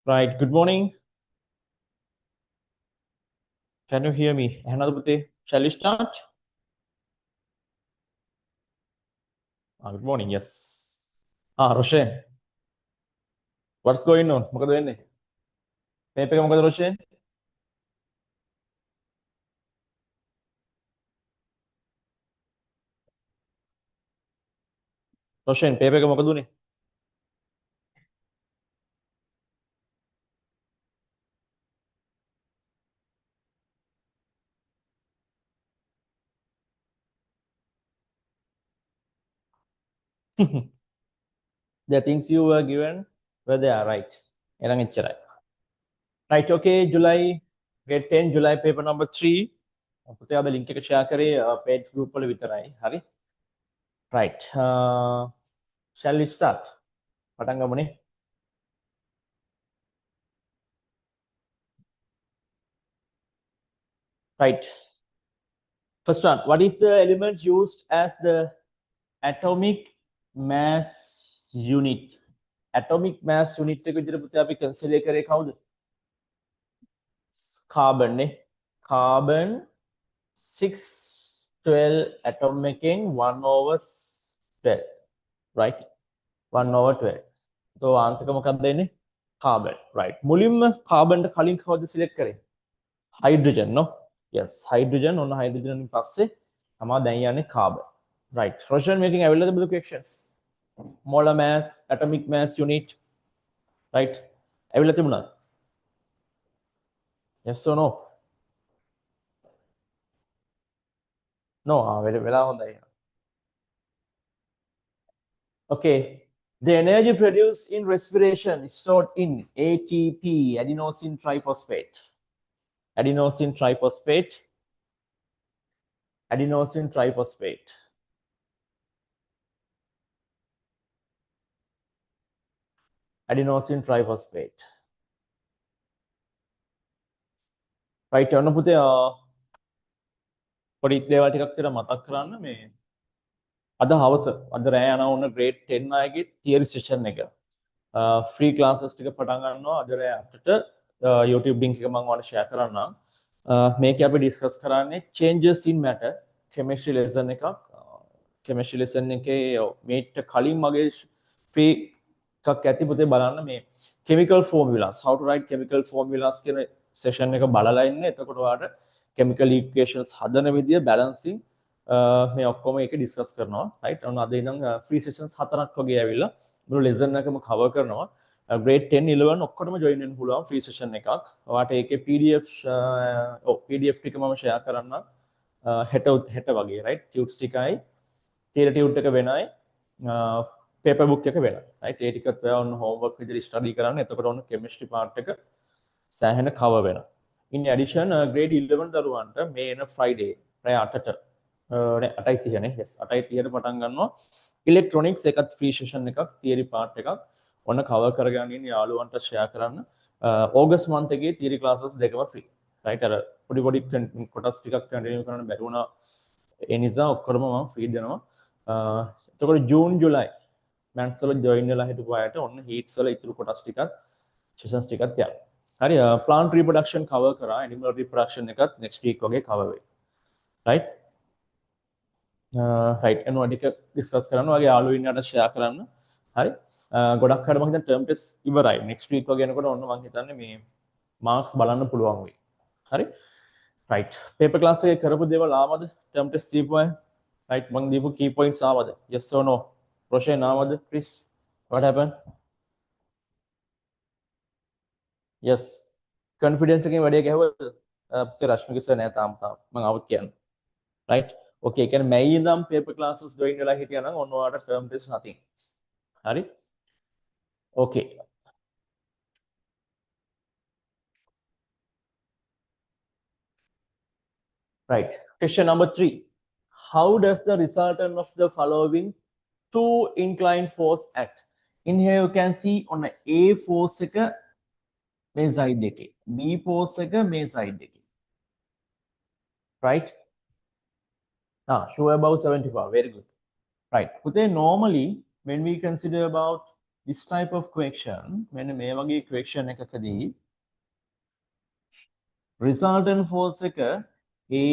Right. Good morning. Can you hear me? Another shall we start? Good morning. Yes. Roshan. What's going on? මොකද වෙන්නේ? මේප එක මොකද Roshan? Roshan, මේප එක මොකද උනේ? The things you were given were they are right. එරන් එච්චරයි. Right. Okay. July grade 10 July paper number 3. පුතේ අද link එක share කරේ page group වල විතරයි. හරි? Right. Shall we start? පටන් ගමුනේ. Right. First one. What is the element used as the atomic mass unit? Atomic mass unit එක විදිහට පුතේ අපි consider කරේ කවුද? Carbon නේ. Carbon 612 atom එකෙන් 1/12. Right? 1/12. So answer එක මොකක්ද එන්නේ? Carbon. Right. මුලින්ම carbon ට කලින් කවුද select කරේ? Hydrogen, no? Yes, hydrogen. ඔන්න hydrogen වලින් පස්සේ තමයි දැන් යන්නේ carbon. Right. Roshan making available the questions. Molar mass, atomic mass unit. Right. ඇවිල්ලා තිබුණා? Yes or no? No, වෙලා හොඳයි. Okay. The energy produced in respiration is stored in ATP, adenosine triphosphate. Adenosine triphosphate. Adenosine triphosphate. Adenosine triphosphate. Right. ඔන්න පුතේ පොඩි දේවල් ටිකක් විතර මතක් කරන්න මේ අද හවස අද රෑ යනවා ඔන්න grade 10 අයගේ theory session එක. free classes ටික පටන් ගන්නවා අද රෑ 8ට YouTube link එක මම ඔයාලට share කරන්නම්. මේකේ අපි discuss කරන්නේ changes in matter chemistry lesson එකක්. chemistry lesson එකේ මේට කලින් මගේ free එකක් ඇති පුතේ බලන්න මේ chemical formulas how to write chemical formulas කියන session එක බලලා ඉන්න. එතකොට ඔයාලට chemical equations හදන විදිය balancing මේ ඔක්කොම එක ඩිස්කස් කරනවා. රයිට්. ඔන්න අද ඉඳන් ෆ්‍රී සෙෂන්ස් 4ක් වගේ ඇවිල්ලා මුළු ලෙසන් එකම කවර් කරනවා. grade 10 11 ඔක්කොටම join වෙන්න පුළුවන් ෆ්‍රී සෙෂන් එකක්. ඔයාට ඒකේ PDF ටික මම share කරන්නම්. හෙට වගේ රයිට්. ටියුට්ස් ටිකයි theory ටියුට් එක වෙනයි. paper book එක වෙනයි. රයිට්. ඒ ටිකත් ඔයා ඔන්න homework විදිහට study කරන්න. එතකොට ඔන්න chemistry part එක සෑහෙන cover වෙනවා. In addition grade 11 දරුවන්ට මේ එන Friday රෑ 8ට 8:30 නේ. yes 8:30ට පටන් ගන්නවා ඉලෙක්ට්‍රොනික්ස් එකත් ෆ්‍රී සෙෂන් එකක් තියරි පාර්ට් එකක් ඔන්න කවර් කරගෙන ඉන්න යාළුවන්ට ෂෙයා කරන්න. ඕගස්ට් මන්ත් එකේ තියරි ක්ලාසස් දෙකම ෆ්‍රී. රයිට්. අර පොඩි කොටස් ටිකක් කන්ටිනියු කරන්න බැරි වුණා. ඒ නිසා ඔක්කොම මම ෆ්‍රී දෙනවා. එතකොට ජූන් ජුලයි මැත්ස් වල ජොයින් වෙලා හිටපු අයට ඔන්න හීට්ස් වල ඉතුරු කොටස් ටිකක් සෙෂන්ස් ටිකක් යනවා. හරි. plant reproduction cover කරා. animal reproduction එකත් next week වගේ cover වෙයි. right. රයිට්. එනවා ටික ඩිස්කස් කරන්න වගේ යාළුවෝ ඉන්නට ෂෙයා කරන්න. හරි. ගොඩක් අය මම හිතන්නේ ටර්ම් ටෙස්ට් ඉවරයි. next week වගේ එනකොට ඔන්න මම හිතන්නේ මේ මාක්ස් බලන්න පුළුවන් වෙයි. හරි. රයිට්. පේපර් ක්ලාස් එකේ කරපු දේවල් ආවද? ටර්ම් ටෙස්ට් දීපු අය. රයිට්. මම දීපු key points ආවද? yes or no? Roshan ආවද? Chris what happened? yes. confidence එකෙන් වැඩේ ගැහුවද? අපේ රශ්මික සර් නෑ තාම මම આવුත් කියන්නේ. right. okay කියන්නේ මැයි ඉඳන් paper classes join වෙලා හිටියා නම් ඔන්න ඔයාලට term test nothing. හරි. okay. right. question number 3. how does the resultant of the following two inclined force act? in here you can see on a force එක මේ side එකේ b force එක මේ side එකේ. right. sure about 75. very good. right. But then normally when we consider about this type of equation මෙන්න මේ වගේ equation එකකදී resultant force එක A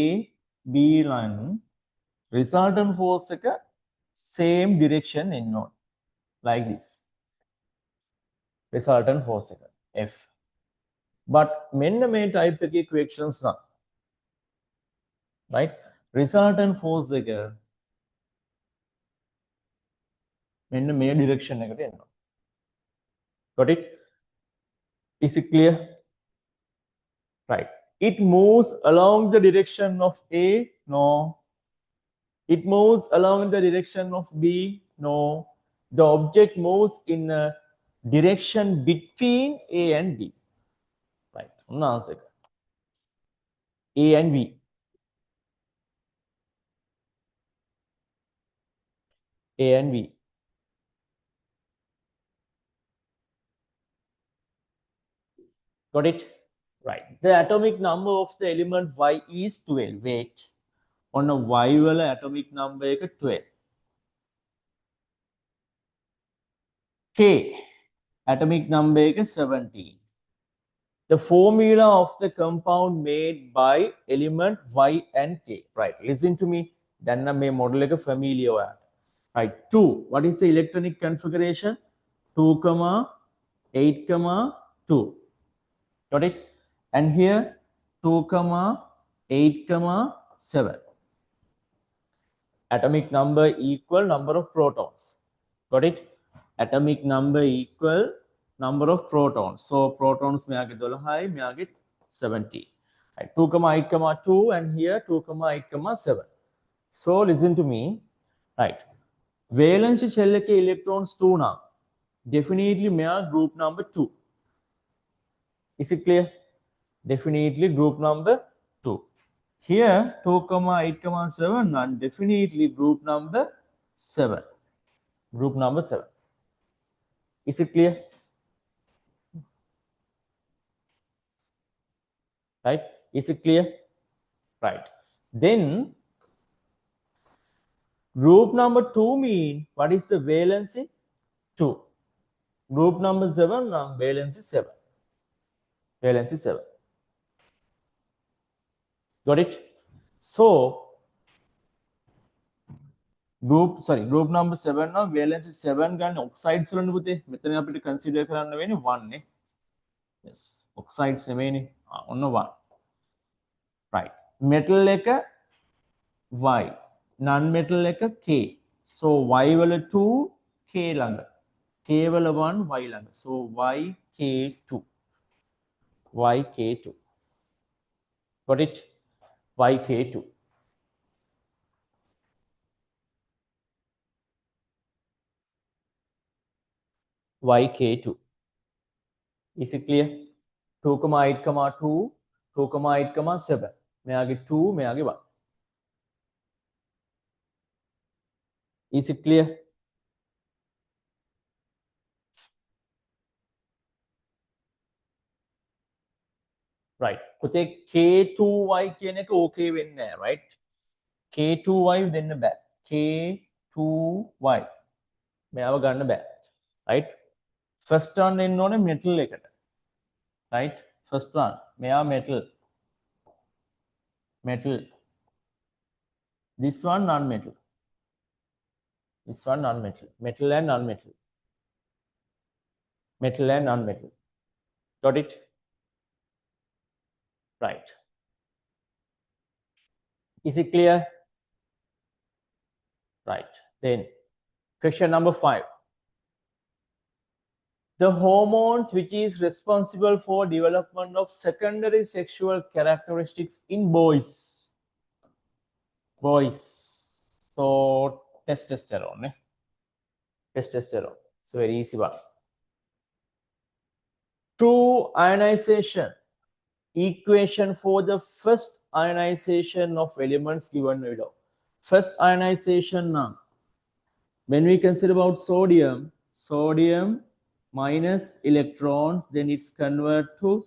B line resultant force එක same direction එන්න ඕන like this resultant force එක F but මෙන්න මේ type එකේ equations නම් right resultant force එක මෙන්න මේ direction එකට එන්න ඕන got it is it clear right it moves along the direction of A no it moves along the direction of B no the object moves in a direction between A and B right one answer A and B A and B got it right the atomic number of the element Y is 12 wait on a Y වල atomic number එක 12 K atomic number එක 17 the formula of the compound made by element Y and K right listen to me then මේ model එක familiar ඔයාලට right 2 what is the electronic configuration 2 8 2 got it and here 2 8 7 atomic number equal number of protons got it atomic number equal number of protons so protons මෙයාගේ 12යි මෙයාගේ 17 right 2 8 2 and here 2 8 7 so listen to me right valence shell එකේ electrons 2 නම් definitely මෙයා group number 2 is it clear definitely group number 2 here 2 8 7 and definitely group number 7 group number 7 is it clear right is it clear right then group number 2 mean what is the valency 2 group number 7 valency 7 valency 7 got it so group number 7 now valency 7 ගන්න oxides වලනේ පුතේ මෙතන අපිට consider කරන්න වෙන්නේ 1 නේ yes oxides නෙමෙයිනේ ඔන්න 1 right metal එක Y non metal එක K so Y වල 2 K ළඟ K වල 1 Y ළඟ so YK2 YK2 got it YK2 YK2 is it clear 2 8 2 2 8 7 මෙයාගේ 2 මෙයාගේ 1 is it clear right පුතේ K2Y කියන එක okay වෙන්නේ නැහැ right K2Y දෙන්න බෑ K2Y මෙයාව ගන්න බෑ right first one එන්න ඕනේ metal එකට right first one මෙයා metal this one non metal this one non metal metal and non metal got it right is it clear right then question number 5 the hormones which is responsible for development of secondary sexual characteristics in boys so testosterone so very easy one true ionization equation for the first ionization of elements given below first ionization now when we consider about sodium minus electrons then it's convert to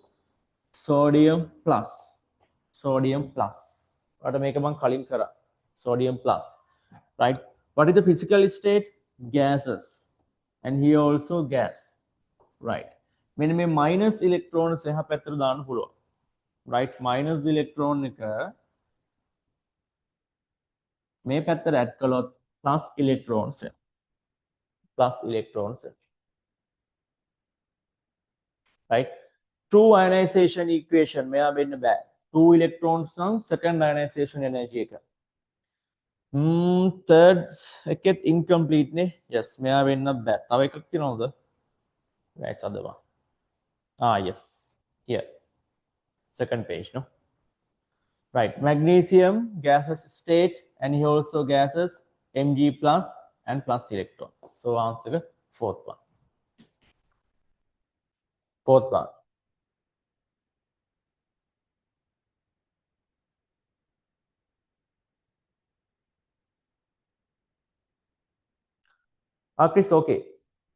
sodium plus what make among kalim kara sodium plus right what is the physical state gases and here also gas, right? මෙන්න මේ minus electrons එහා පැත්තට දාන්න පුළුවන්, right? Minus electron එක මේ පැත්තට add කළොත් plus electrons, right? True ionization equation මෙයා වෙන්න බෑ. 2 electrons නම් second ionization energy එක. Third එකෙත් incomplete නේ. Yes, මෙයා වෙන්න බෑ. තව එකක් තියෙනවද? Guys, other one. Yes. Here. Second page, no? Right. Magnesium gaseous state, and here also gases Mg plus and plus electron. So answer fourth one. Fourth one. Chris, okay.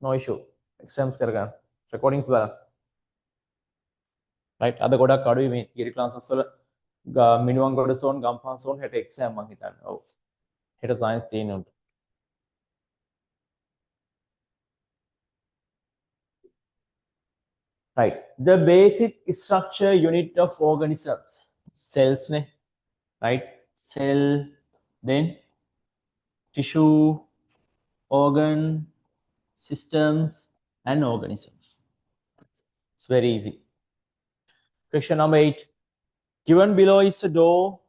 No issue. Exams කරගන්න. Recordings බලන්න. Right. අද ගොඩක් අඩුයි මේ theory classes වල minimum ගොඩ zone, Gampaha zone හෙට exam මං හිතන්නේ. ඔව්. හෙට science තියෙනවා. Right. The basic structure unit of organisms. Cells, ne? Right? Cell, then tissue, organ, systems, and organisms. It's very easy. Question number 8. Given below is a door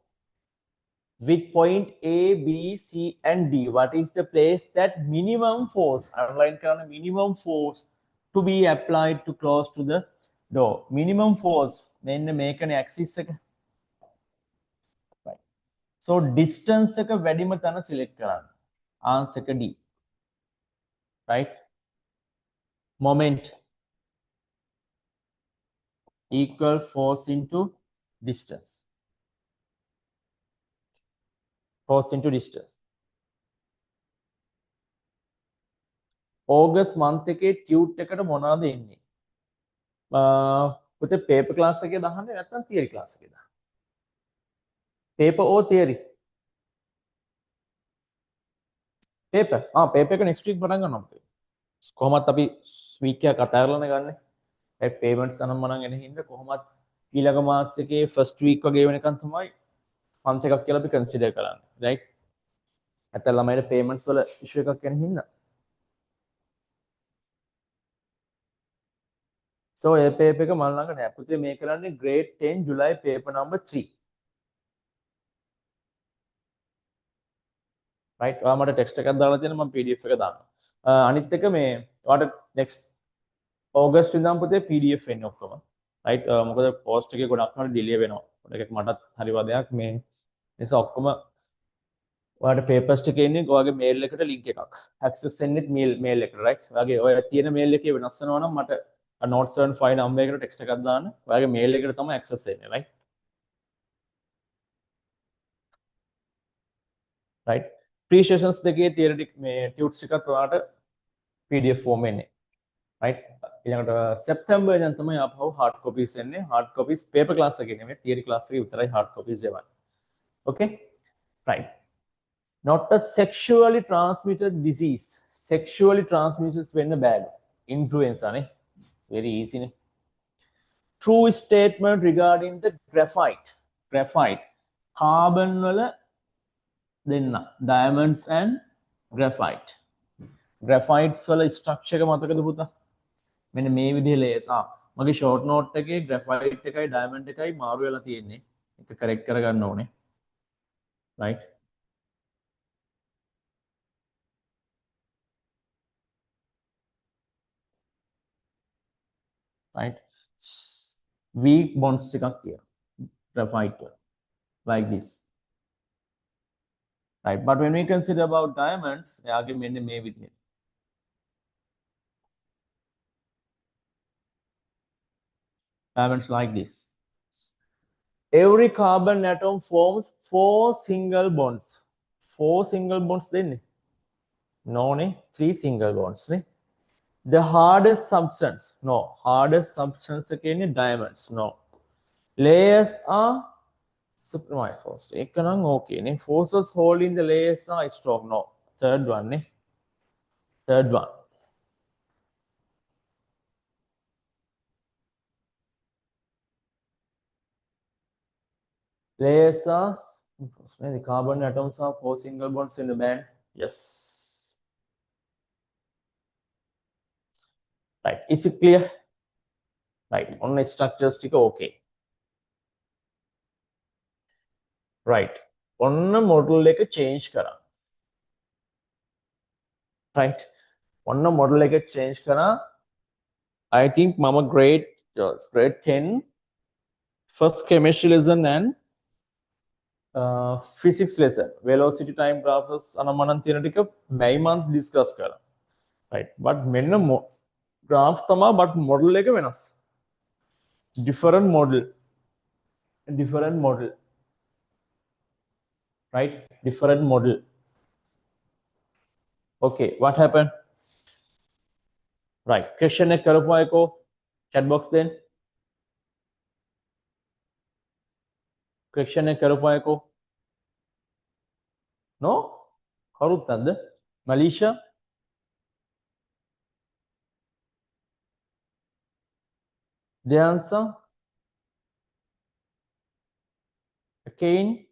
with point A, B, C, and D. What is the place that minimum force, underline karana, minimum force to be applied to close to the door? Minimum force, then make an axis. Right. So distance එක වැඩිම තැන select කරන්න. Answer D. Right? Moment equal force into distance. Force into distance. August month එකේ tute එකට මොනවද එන්නේ? පුතේ paper class එකේ දාන්නේ නැත්නම් theory class එකේ දාන්නේ? Paper or theory? Paper. Paper එක next week පටන් ගන්නවා පුතේ. කොහොමත් අපි week එක කතා කරලානේ ගන්නෙ. ඒ payments අනම්මනම් එන හින්දා කොහොමත් ඊළඟ මාස එකේ first week වගේ වෙනකන් තමයි month එකක් කියලා අපි consider කරන්නේ, right? නැත්නම් ළමයිට payments වල issue එකක් එන හින්දා. So ඒ paper එක මම ළඟ නෑ. පුතේ මේ කරන්නේ grade 10 July paper number 3. right? ඔයා මට text එකක් දාලා තියෙනවා මම PDF එක දානවා. අනිත් එක මේ ඔයාට next August ඉඳන් පුතේ PDF එන්නේ ඔක්කොම. right? මොකද post එකේ ගොඩක් වල delay වෙනවා. ඒකත් මටත් හරි වදයක් මේ නිසා ඔක්කොම ඔයාට papers ටික එන්නේ ඔයාගේ mail එකට link එකක්. access එන්නේ mail එකට, right? ඔයාගේ ඔය තියෙන mail එකේ වෙනස් වෙනවා නම් මට note 75 number එකට text එකක් දාන්න. ඔයාගේ mail එකට තමයි access එන්නේ, right? right? Pre-sessions දෙකේ theoretic මේ tutes එකත් ඔයාට PDF form එන්නේ, right? ඊළඟට September ඉඳන් තමයි ආපහු hard copies එන්නේ. hard copies paper class එකේ නෙමෙයි theory class එකේ විතරයි hard copies එවන්නේ. okay? right. Not a sexually transmitted disease. Sexually transmitted වෙන්න bad. Influenza නේ. It's very easy නේ. True statement regarding the graphite. Graphite. Carbon වල දෙන්න. Diamonds and graphite. Graphites වල structure එක මතකද පුතා? මෙන්න මේ විදිහේ layers. මගේ short note එකේ graphite එකයි diamond එකයි මාරු වෙලා තියෙන්නේ. ඒක correct කරගන්න ඕනේ. right? right? Weak bonds ටිකක් තියෙනවා. Graphite like this. right? But when we consider about diamonds, එයාගේ මෙන්න මේ විදිහට. diamonds like this. Every carbon atom forms 4 single bonds. 4 single bonds දෙන්නේ. No නේ, 3 single bonds නේ. The hardest substance. No, hardest substance again diamonds. No. Layers are supremely forced. Ekanang okay නේ. Forces holding the layers are strong. No. Third one නේ. Third one. Layers are the carbon atoms are 4 single bonds in the band. Yes. Right. Is it clear? Right. On structure sticker, okay. Right. On a model like a change kara. Right. On a model like a change kara. I think mama grade 10 first chemistry lesson and physics lesson velocity time graphs anamanan theoretica May month discuss kara. Right. But men graphs tama but model like a venas. Different model. Right? Different model. Okay, what happened? Right. Question ek karo ko chat box then. Question ek karo ko. No? Karut nanda. Malaysia. The answer. Again.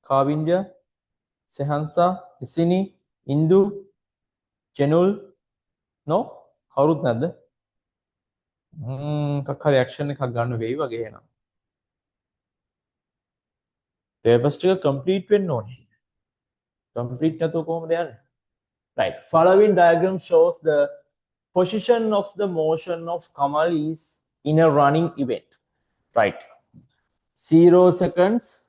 Kavindya. Sehansa. Isini. Indu. Chenul. No? Karut nanda. Kakha reaction ekak ganna වෙයි වගේ එහෙනම්. Papers ටික complete වෙන්න ඕනේ. Complete නැතුව කොහොමද යන්නේ? Right. Following diagram shows the position of the motion of Kamal is in a running event. Right. 0 seconds,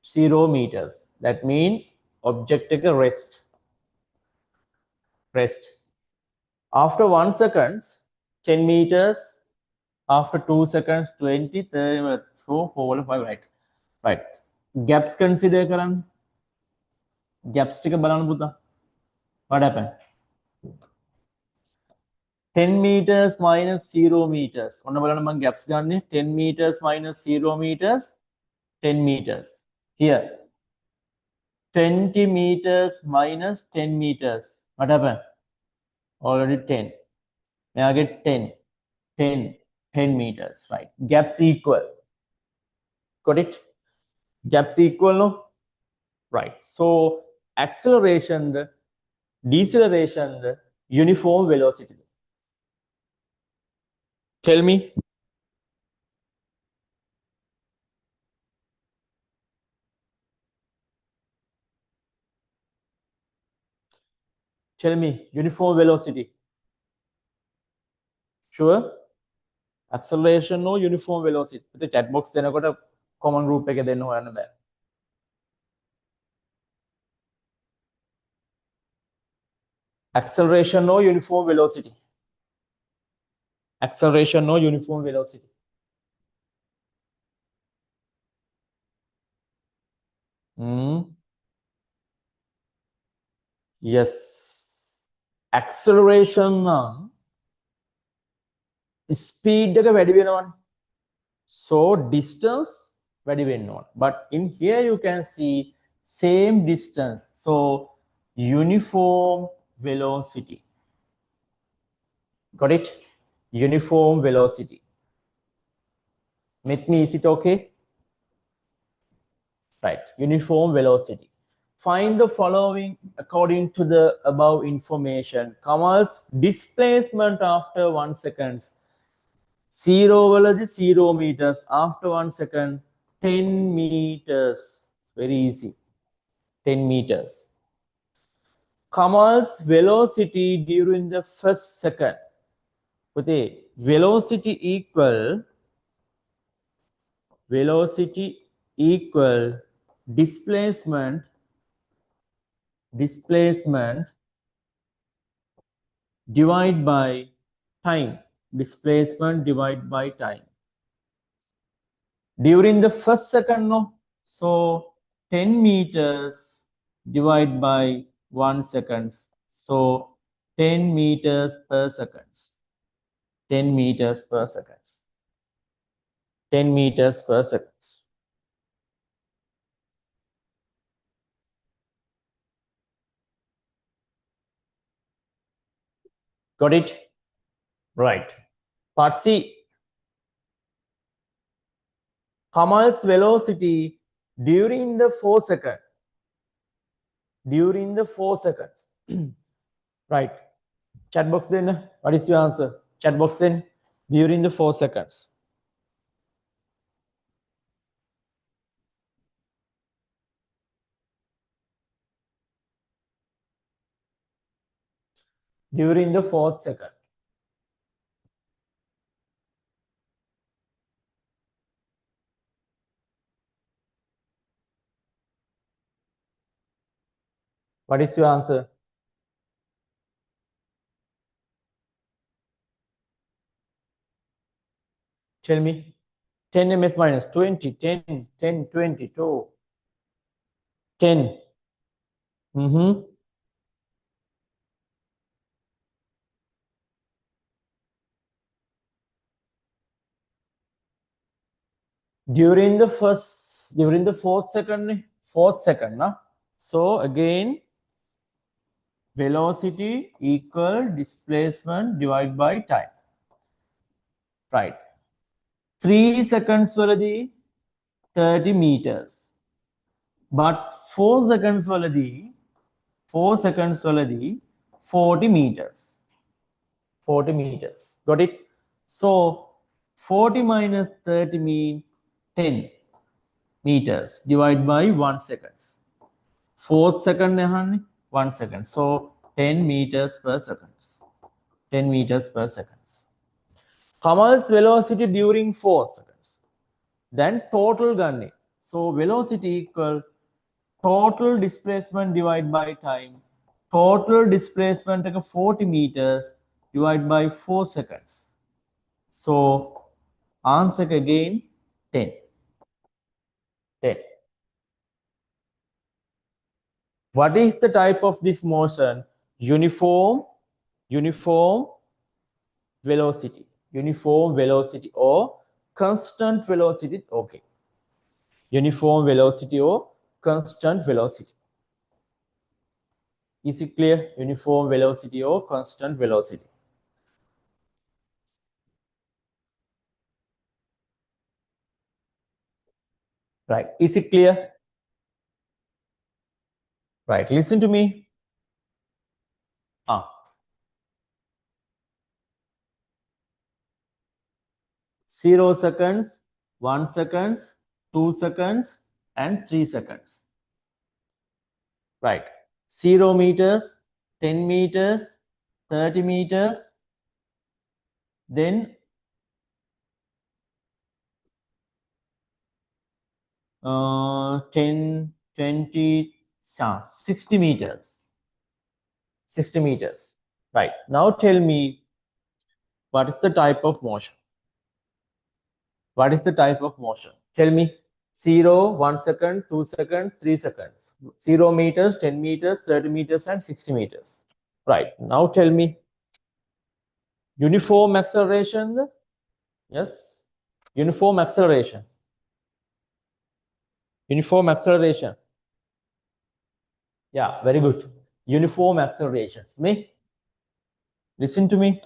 0 meters. That means object take a rest. After 1 seconds, 10 meters. After 2 seconds, 20, 30, 4, 5, right. Right. Gaps consider karan. Gaps take a balan buddha. What happened? 10 meters minus 0 meters. On the gaps ganne 10 meters minus 0 meters, 10 meters. Here, 20 meters minus 10 meters. What happened? Already 10. Now I get 10 meters, right? Gaps equal. Got it? Gaps equal, no? Right. So, acceleration, the deceleration, the uniform velocity. Tell me. Tell me, uniform velocity. Sure? Acceleration no uniform velocity. The chat box then I got a common group එක දෙන්න හොයන්න බෑ. Acceleration no uniform velocity. Acceleration no uniform velocity. Yes. Acceleration speed එක වැඩි වෙනවනේ. So distance වැඩි වෙන්න ඕන. But in here you can see same distance. So uniform velocity. Got it? Uniform velocity. With me, is it okay? Right. Uniform velocity. Find the following according to the above information. Kamal's displacement after 1 second. 0 velocity 0 meters. After 1 second, 10 meters. It's very easy. 10 meters. Kamal's velocity during the first second. Okay, velocity equal displacement divided by time. Displacement divided by time. During the first second, no. So 10 meters divided by 1 second. So 10 meters per second. 10 meters per second. 10 meters per second. Got it? Right. Part C. Kamal's velocity during the 4 seconds. During the 4 seconds. Right. Chat box then. What is your answer? Chat box then. During the 4 seconds. During the 4th second. What is your answer? Tell me. 10 ms minus 20, 10, 10, 22, 10. Mm-hmm. During the 4th second, nah? So again, velocity equal displacement divided by time. Right. 3 seconds valadi 30 meters. But 4 seconds valadi 40 meters. 40 meters. Got it? So 40 minus 30 mean 10 meters divided by 1 seconds. 4th second 1 second. So 10 meters per second. 10 meters per second. Kamal's velocity during 4 seconds. Then total gunning. So velocity equal total displacement divided by time. Total displacement 40 meters divided by 4 seconds. So answer again 10. 10. What is the type of this motion? Uniform velocity. Uniform velocity or constant velocity. Okay. Uniform velocity or constant velocity. Is it clear? Uniform velocity or constant velocity. Right. Is it clear? Right. Listen to me. 0 seconds, 1 seconds, 2 seconds, and 3 seconds. Right. 0 meters, 10 meters, 30 meters, then 10, 20, 60 meters. 60 meters. Right. Now tell me, what is the type of motion? What is the type of motion? Tell me. 0, 1 second, 2 seconds, 3 seconds. 0 meters, 10 meters, 30 meters, and 60 meters. Right. Now tell me. Uniform acceleration. Yes. Uniform acceleration. Uniform acceleration. Yeah, very good. Uniform accelerations. Me? Listen to me.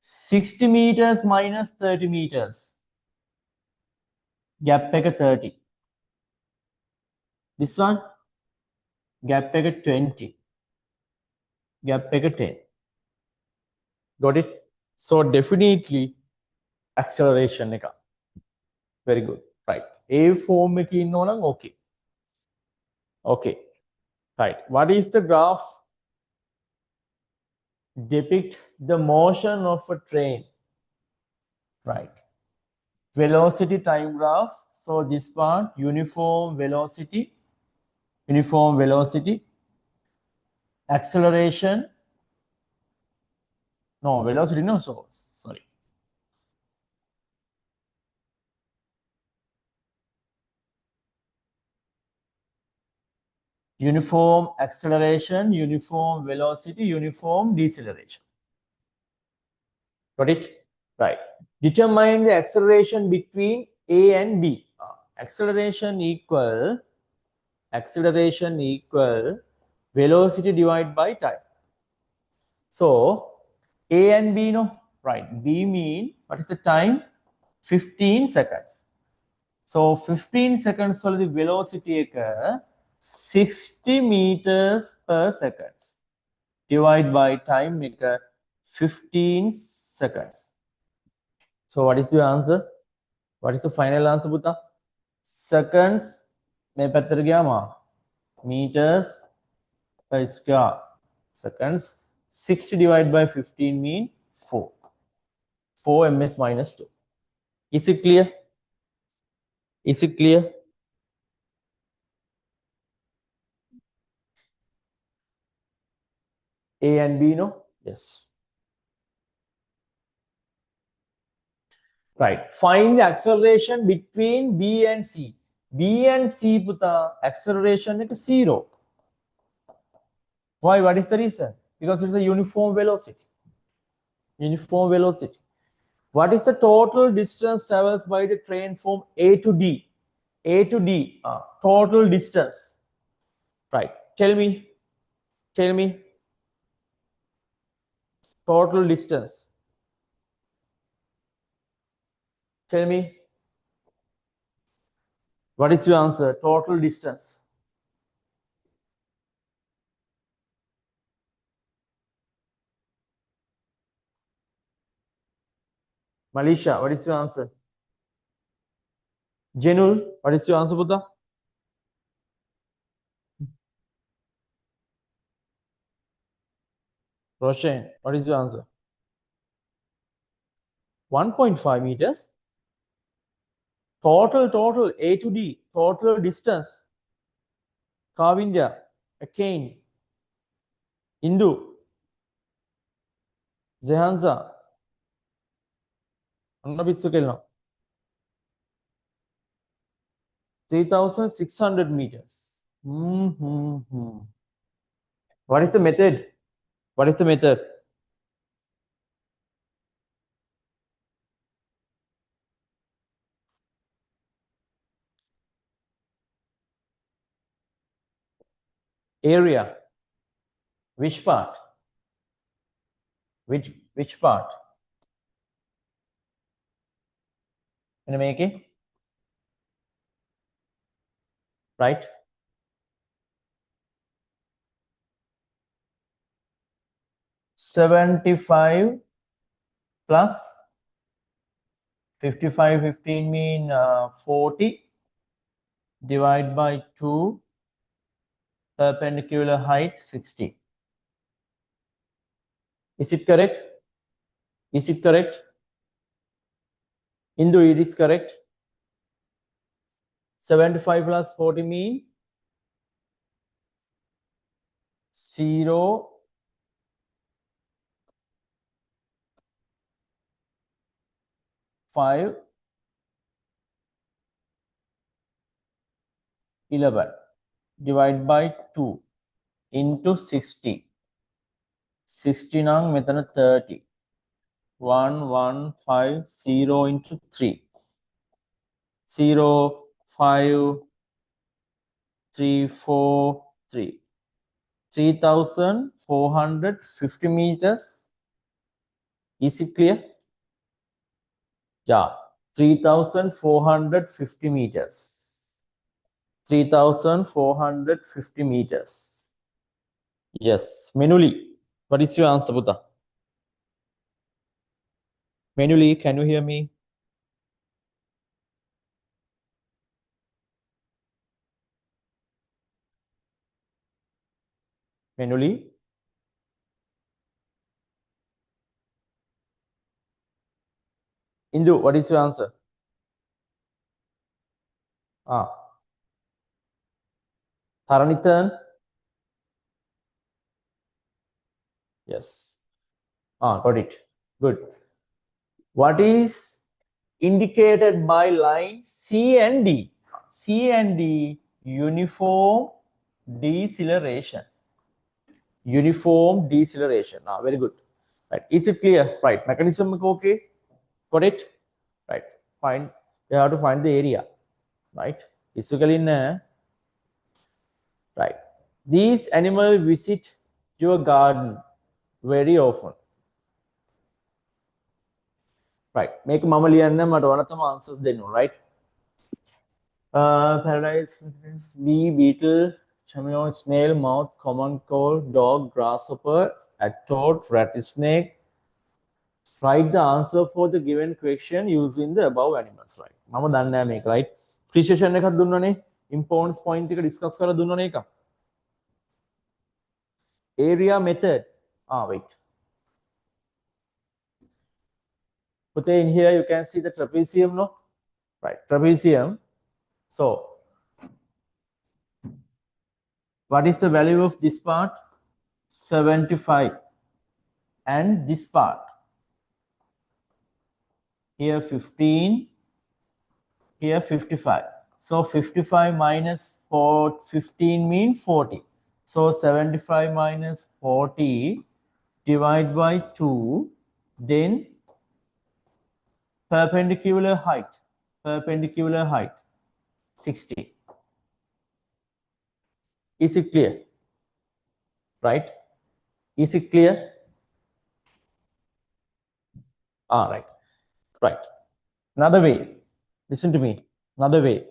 60 meters minus 30 meters. Gap packet 30. This one? Gap packet 20. Gap packet 10. Got it? So definitely acceleration. Very good. Right. A form okay. Okay. Right. What is the graph? Depict the motion of a train. Right. Velocity time graph. So this part, uniform velocity, acceleration. No, velocity, no, so sorry. Uniform acceleration, uniform velocity, uniform deceleration. Got it? Right. Determine the acceleration between A and B. Acceleration equal velocity divided by time. So A and B, no, right? B mean what is the time? 15 seconds. So 15 seconds වලදී velocity එක 60 meters per second divide by time එක 15 seconds. So what is your answer? What is the final answer පුතා? Seconds මේ පැත්තට ගියාම meters per square seconds. 60 divided by 15 mean 4. 4 ms minus 2. Is it clear? Is it clear? A and B, no? Yes. Right. Find the acceleration between B and C. B and C puta acceleration is 0. Why? What is the reason? Because it's a uniform velocity. Uniform velocity. What is the total distance traversed by the train from A to D? A to D. Total distance. Right. Tell me. Tell me. Total distance. Tell me. What is your answer? Total distance. Malisha, what is your answer? Jenul, what is your answer, Buddha? Roshan, what is your answer? 1.5 meters. Total, A to D, total distance. Kavindya, Akane, Indu, Zehanza, Annabisukelno. 3,600 meters. What is the method? What is the method? Area. Which part? Which part? Can you make it? Right? $75 plus 55, 15 mean 40 divided by 2, perpendicular height 60. Is it correct? Is it correct? Indu, it is correct. 75 plus 40 mean 0, 5, 11 divided by 2 into 60. 60 nang metana 30. 1150 into 3. 0, 5, 3, 4, 3. 3,450 meters. Is it clear? Yeah, 3,450 meters. 3,450 meters. Yes, Menuli, what is your answer, Buddha? Menuli, can you hear me? Menuli? Indu, what is your answer? Taranithan? Yes. Got it. Good. What is indicated by line C and D? C and D, uniform deceleration. Uniform deceleration. Very good. Right. Is it clear? Right. Mechanism okay? Got it? Right. Find. You have to find the area. Right. Basically, right. These animals visit your garden very often. Right. Make mammal and answers then, right? Paradise, bee, beetle, chameleon, snail, mouse, common cold, dog, grasshopper, a toad, rattlesnake. Write the answer for the given question using the above animals, right? මම දන්නේ නැහැ මේක, right? Precision එකක් දුන්නනේ. Importance point එක discuss කරලා දුන්නනේ එක. Area method. Wait. But in here you can see the trapezium, no? Right, trapezium. So, what is the value of this part? 75. And this part? Here 15, here 55. So 55 minus 15 means 40. So 75 minus 40 divided by 2, then perpendicular height 60. Is it clear? Right? Is it clear? Right. Right. Another way. Listen to me. Another way.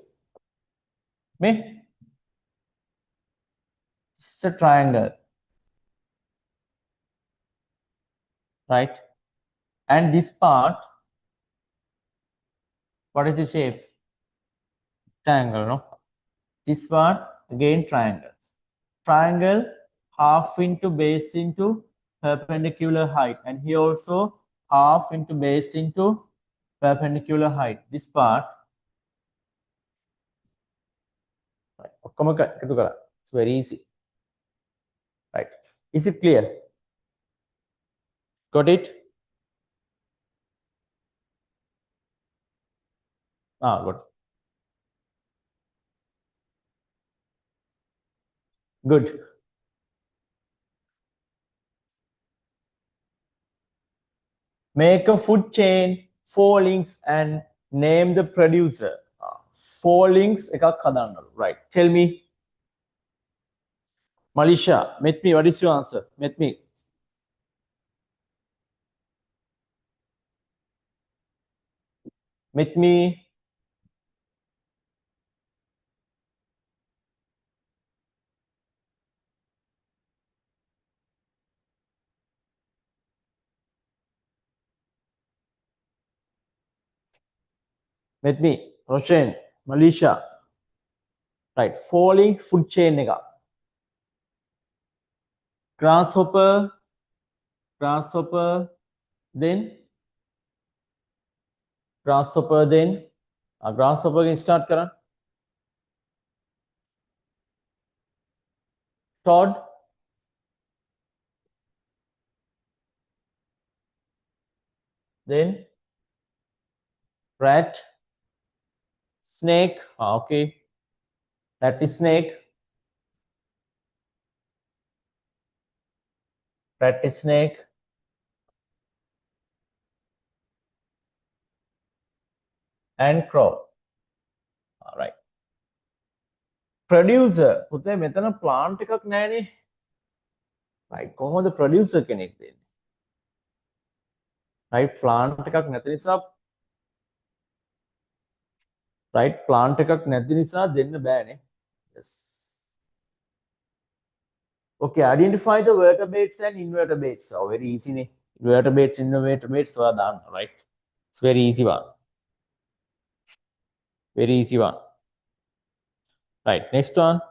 Me? It's a triangle. Right? And this part, what is the shape? Triangle, no? This part, again triangles. Triangle, half into base into perpendicular height. And here also, half into base into perpendicular height. This part, right? It's very easy. Right? Is it clear? Got it? Good. Good. Make a food chain, 4 links, and name the producer. 4 links, right? Tell me. Malisha, met me. What is your answer? Met me. Met me. Met me. Roshan, Malisha. Right. 4 link food chain. Grasshopper. Grasshopper. Then. Grasshopper. Then. Grasshopper can start. Karan. Todd. Then. Rat. Snake. Okay. That is snake. Rat is snake. And crow. All right. Producer. පුතේ මෙතන plant එකක් නැහැනේ. Right. කොහොමද producer කෙනෙක් දෙන්නේ? Right. Plant එකක් නැති නිසා right. Plant එකක් නැති නිසා දෙන්න බෑනේ. Yes. Okay. Identify the vertebrates and invertebrates. So very easy නේ. Vertebrates, invertebrates ඔයා දාන්න. Right. It's very easy one. Very easy one. Right. Next one.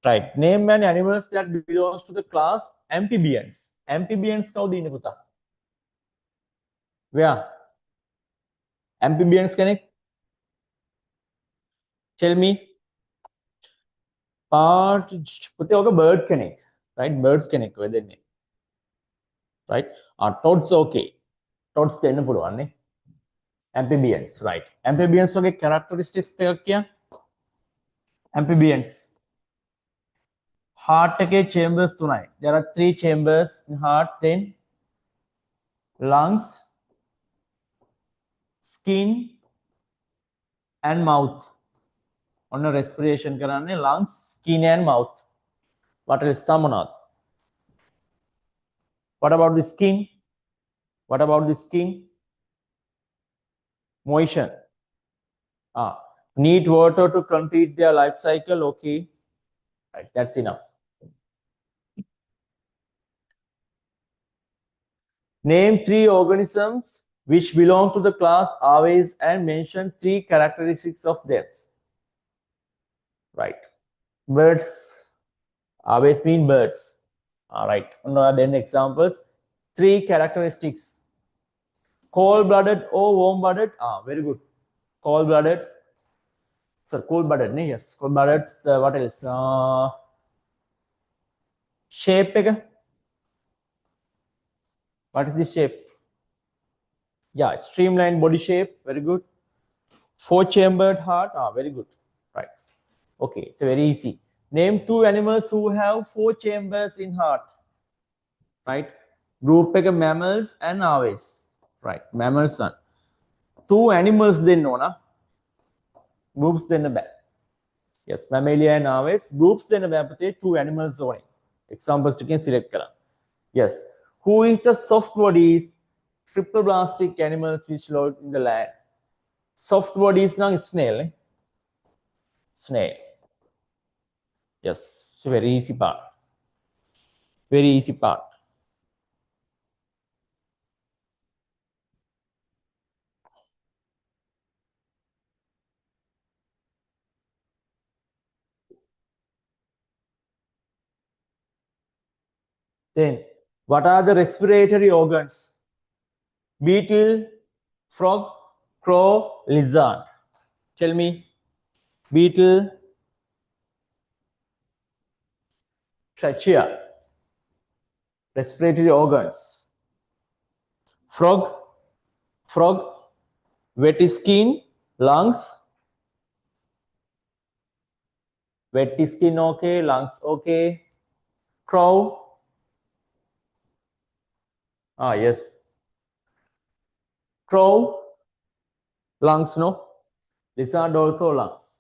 Right. Name many animals that belongs to the class amphibians. Amphibians කවුද ඉන්නේ පුතා? Where? Amphibians කෙනෙක්? Tell me. පුතේ ඔක bird කෙනෙක්. right? Birds කෙනෙක් ඔය දෙන්නේ, right? toads okay, toads දෙන්න පුළුවන් නේ. amphibians, right? amphibians වගේ characteristics එකක් කියන්න. amphibians heart එකේ chambers 3යි. There are 3 chambers in heart, then lungs, skin and mouth. On a respiration කරන්නේ lungs, skin and mouth. What else? Samanat. What about the skin? What about the skin? Motion. Need water to complete their life cycle. Okay, right, that's enough. Name 3 organisms which belong to the class Aves and mention 3 characteristics of them. Right. Birds. Aves mean birds. All right. Then examples. 3 characteristics. Cold-blooded or warm-blooded? Very good. Cold-blooded. Sorry, cold-blooded. Yes, cold-blooded. What else? Shape. What is this shape? Yeah, streamlined body shape. Very good. 4-chambered heart. Very good. Right. Okay, it's very easy. Name 2 animals who have 4 chambers in heart. Right. Group mammals and aves. Right. Mammals are 2 animals then no na. Groups then the back. Yes, mammalia and aves. Groups then the back. 2 animals only. Examples you can select. Yes. Who is the soft bodies triple plastic animals which live in the land? Soft bodies now snail. Snail. Yes, it's a very easy part. Very easy part. Then, what are the respiratory organs? Beetle, frog, crow, lizard. Tell me. Beetle, trachea. Respiratory organs. Frog, wet skin, lungs. Wet skin okay, lungs okay. Crow. Yes. Crow, lungs no. Lizard also lungs.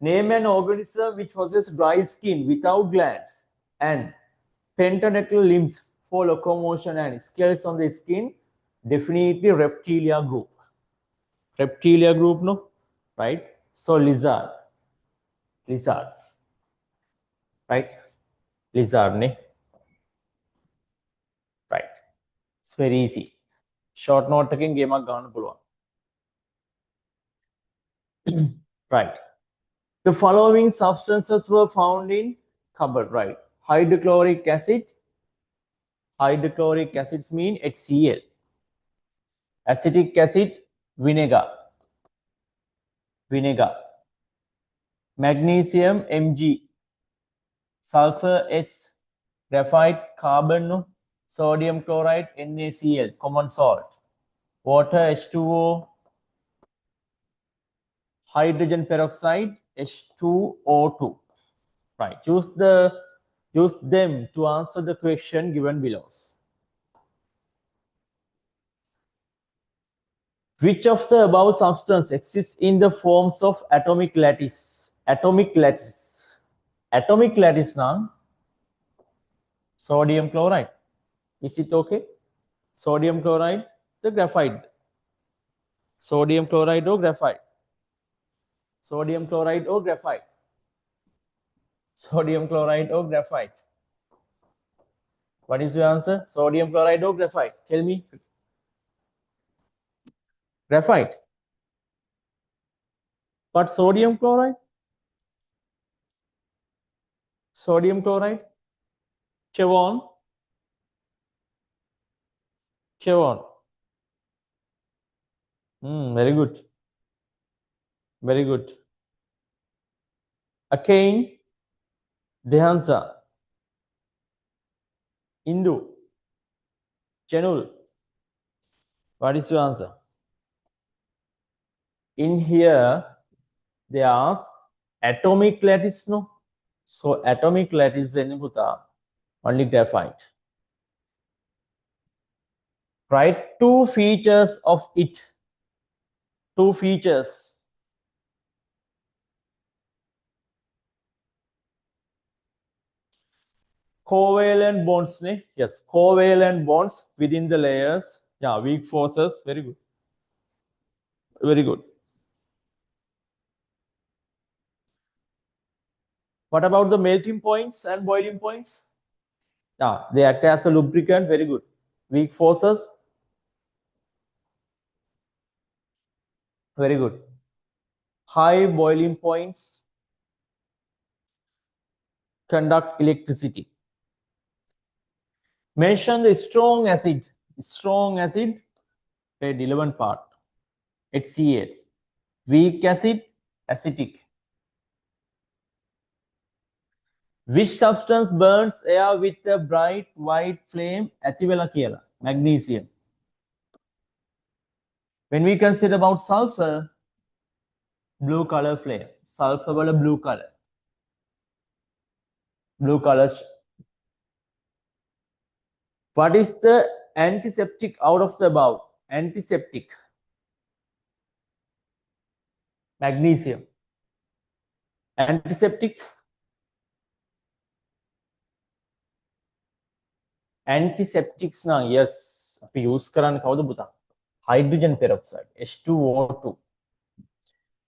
Name an organism which possesses dry skin without glands and pentagonal limbs for locomotion and scales on the skin. Definitely reptilia group. Reptilia group no, right? So lizard. Right? Lizard ne. Right. It's very easy. Short note again game ගන්න පුළුවන්. Right. The following substances were found in cupboard, right? Hydrochloric acid. Hydrochloric acids mean HCl. Acetic acid, vinegar. Magnesium, Mg. Sulfur, S. Graphite, carbon, sodium chloride, NaCl, common salt. Water, H2O. Hydrogen peroxide, H2O2. Right. Use them to answer the question given below. Which of the above substance exists in the forms of atomic lattice? Atomic lattice now. Sodium chloride. Is it okay? Sodium chloride, the graphite. Sodium chloride or graphite? Sodium chloride or graphite? Sodium chloride or graphite? What is your answer? Sodium chloride or graphite? Tell me. Graphite. But sodium chloride? Sodium chloride? Chevron. Very good. Very good. Again, the answer. Indu. Chenul. What is your answer? In here, they ask atomic lattice, no? So atomic lattice only graphite. Write two features of it. Two features. Covalent bonds, ne? Yes, covalent bonds within the layers. Yeah, weak forces. Very good. Very good. What about the melting points and boiling points? Yeah, they act as a lubricant. Very good. Weak forces. Very good. High boiling points conduct electricity. Mention the strong acid. Strong acid, grade 11 part. HCl. Weak acid, acetic. Which substance burns air with a bright white flame? Athivela කියලා. Magnesium. When we consider about sulfur, blue color flame. Sulfur wala blue color. Blue color. What is the antiseptic out of the above? Antiseptic. Magnesium. Antiseptic. Antiseptics na yes. අපි use කරන්නේ කවුද පුතා? Hydrogen peroxide, H2O2.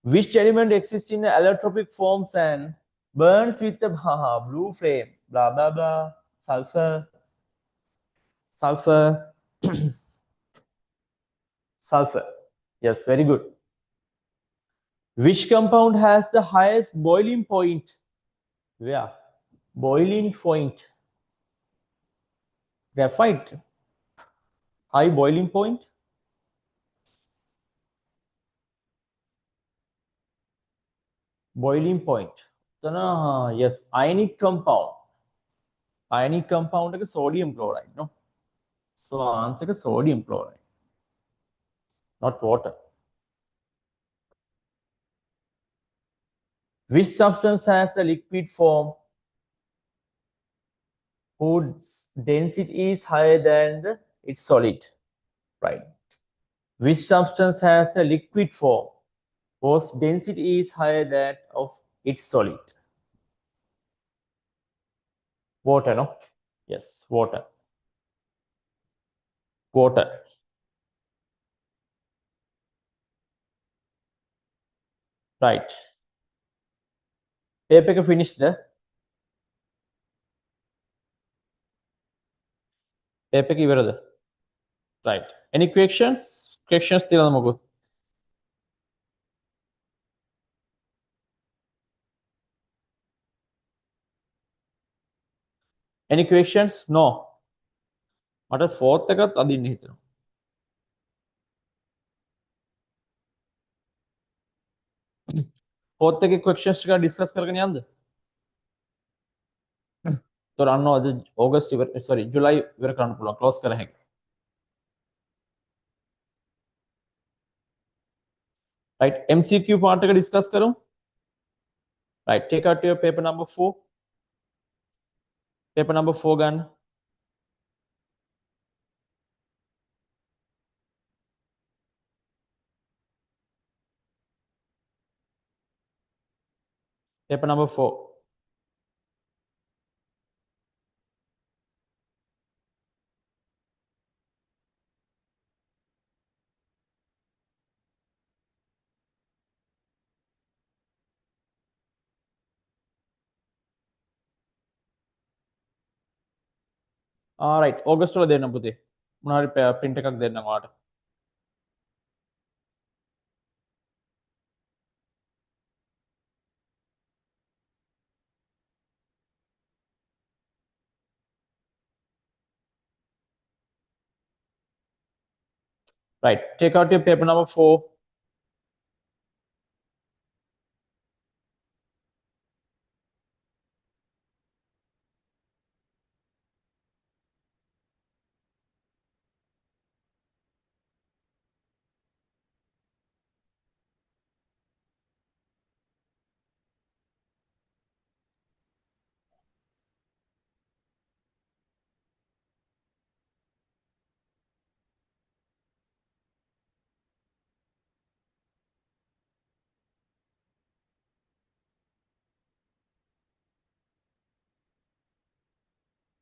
Which element exists in the allotropic forms and burns with the blue flame? Blah blah blah. Sulfur. Sulfur. Sulfur. Yes, very good. Which compound has the highest boiling point? Where? Boiling point. Graphite. High boiling point. Boiling point. Yes, ionic compound. Ionic compound is sodium chloride. No. So answer is sodium chloride, not water. Which substance has the liquid form whose density is higher than its solid? Right. Which substance has a liquid form whose density is higher than of its solid? Water, no? Yes, water. Water. Right. Paper finish the paper ivarada. Right. Any questions? Questions still on Any questions? No. මට fourth එකත් අදින්න හිතෙනවා. fourth එකේ questions ටික discuss කරගෙන යන්න. තොර අන්න අද August sorry July ඉවර කරන්න පුළුවන් close කර හැකියි. Right, MCQ part එක discuss කරමු. Right, take out your paper number 4. Paper number 4 ගන්න. Paper number 4. Alright, August වල දෙන්න පුතේ. මොනවා හරි print එකක් දෙන්න ඔයාලට. Right, take out your paper number 4.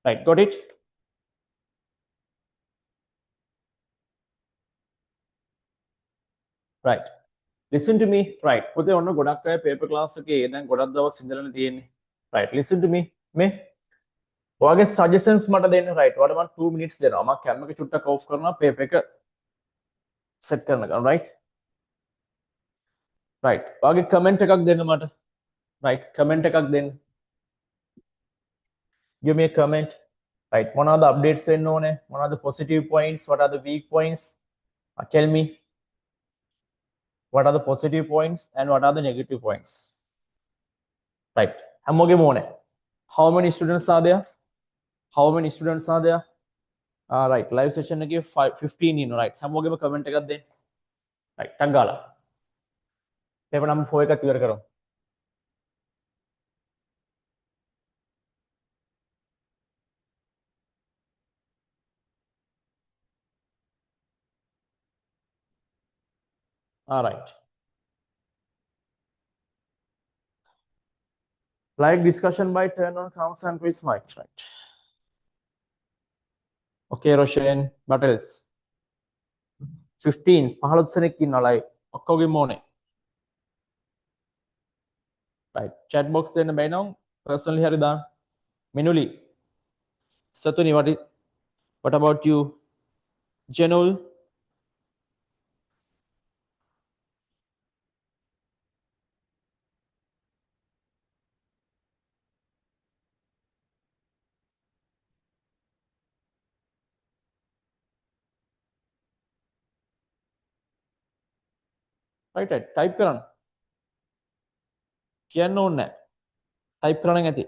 Right, got it? Right. Listen to me. Right. පොතේ ඔන්න ගොඩක් අය paper class එකේ දැන් ගොඩක් දවස් ඉඳලානේ තියෙන්නේ. Right. Listen to me. මේ ඔයාගේ suggestions මට දෙන්න. Right. ඔයාලට මම 2 minutes දෙනවා. මම cam එක චුට්ටක් off කරනවා paper එක set කරනකම්. Right. Right. ඔයාගේ comment එකක් දෙන්න මට. Right. Comment එකක් දෙන්න. Give me a comment. Right. මොනවාද updates වෙන්න ඕනේ? මොනවාද positive points? What are the weak points? Tell me. What are the positive points and what are the negative points? Right. හැමෝගෙම ඕනේ. How many students are there? How many students are there? Right. Live session එකේ 15 ඉන්න. Right. හැමෝගෙම comment එකක් දෙන්න. Right. ටක් ගාලා. paper number 4 එකත් ඉවර කරමු. All right. Live discussion by turn on counts and quiz mic. Right. Okay, Roshan. What else? 15. 15 දෙනෙක් ඉන්නවා live. ඔක්කොගෙම ඕනේ. Right. Chat box දෙන්න බෑ නම් personally හරි දාන්න. Minuli. Satuni, what about you? Janul? Right. Type කරන්න. කියන්න ඕනේ නැහැ. Type කරන්න ඇති.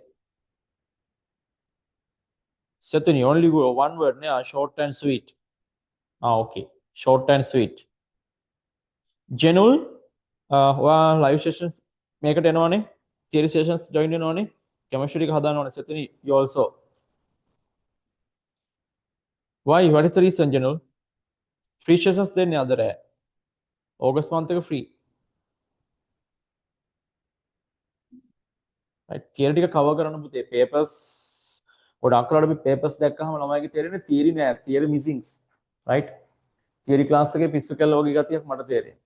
Satuni, only go one word නේ. Short and sweet. Okay. Short and sweet. Janul, ඔයා live sessions මේකට එනවනේ. Theory sessions join වෙනවනේ. Chemistry එක හදාන්න ඕනේ. Satuni, you also. Why? What is the reason, Janul? Free sessions දෙන්නේ අද රෑ. August month එක free. Right. Theory ටික cover කරන්න පුතේ. Papers ගොඩක් කරලා අපි papers දැක්කහම ළමයිගේ තේරෙන්නේ theory නෑ. Theory missings. Right? Theory class එකේ පිස්සු කැල්ල වගේ ගතියක් මට තේරෙන්නේ.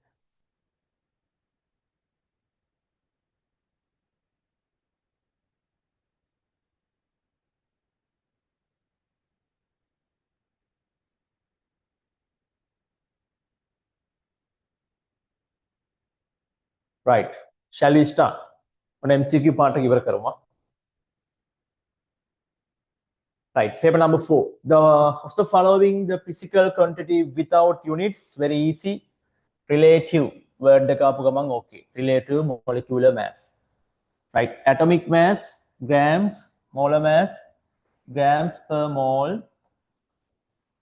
Right. Shall we start? On MCQ part එක ඉවර කරමු. Right. Paper number 4. The of the following the physical quantity without units, very easy. Relative word එක ආපු ගමන් okay. Relative molecular mass. Right. Atomic mass, grams, molar mass, grams per mole,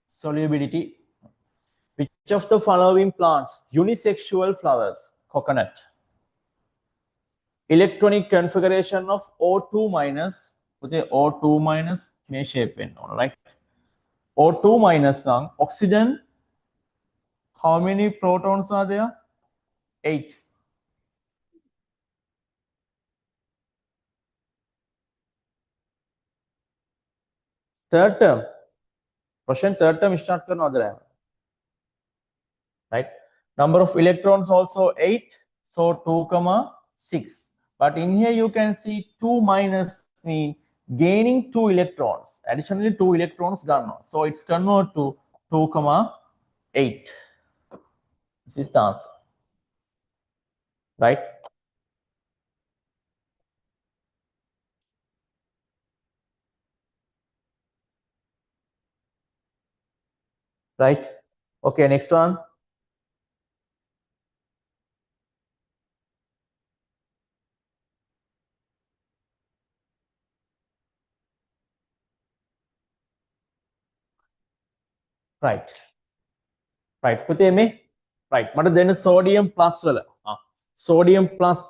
solubility. Which of the following plants unisexual flowers? Coconut. Electronic configuration of O2 minus with the O2 minus may shape in, right? O2 minus now oxygen. How many protons are there? 8. Third term. Russian third term start karna adra hai. Right? Number of electrons also 8. So 2,6. But in here you can see 2 minus mean gaining 2 electrons. Additionally 2 electrons gone. So it's converted to 2,8. This is the answer. Right? Right? Okay, next one. Right. Right. පුතේ මේ right මට දෙන්න sodium plus වල sodium plus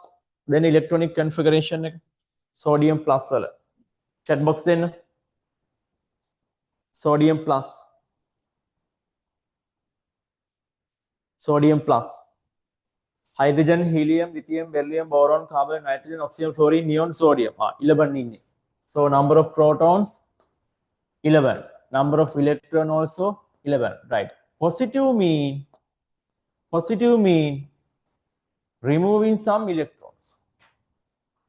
then electronic configuration එක sodium plus වල chat box දෙන්න sodium plus hydrogen helium lithium beryllium boron carbon nitrogen oxygen fluorine neon sodium 11 ඉන්නේ. So number of protons 11. Number of electron also 11, right? Positive mean removing some electrons.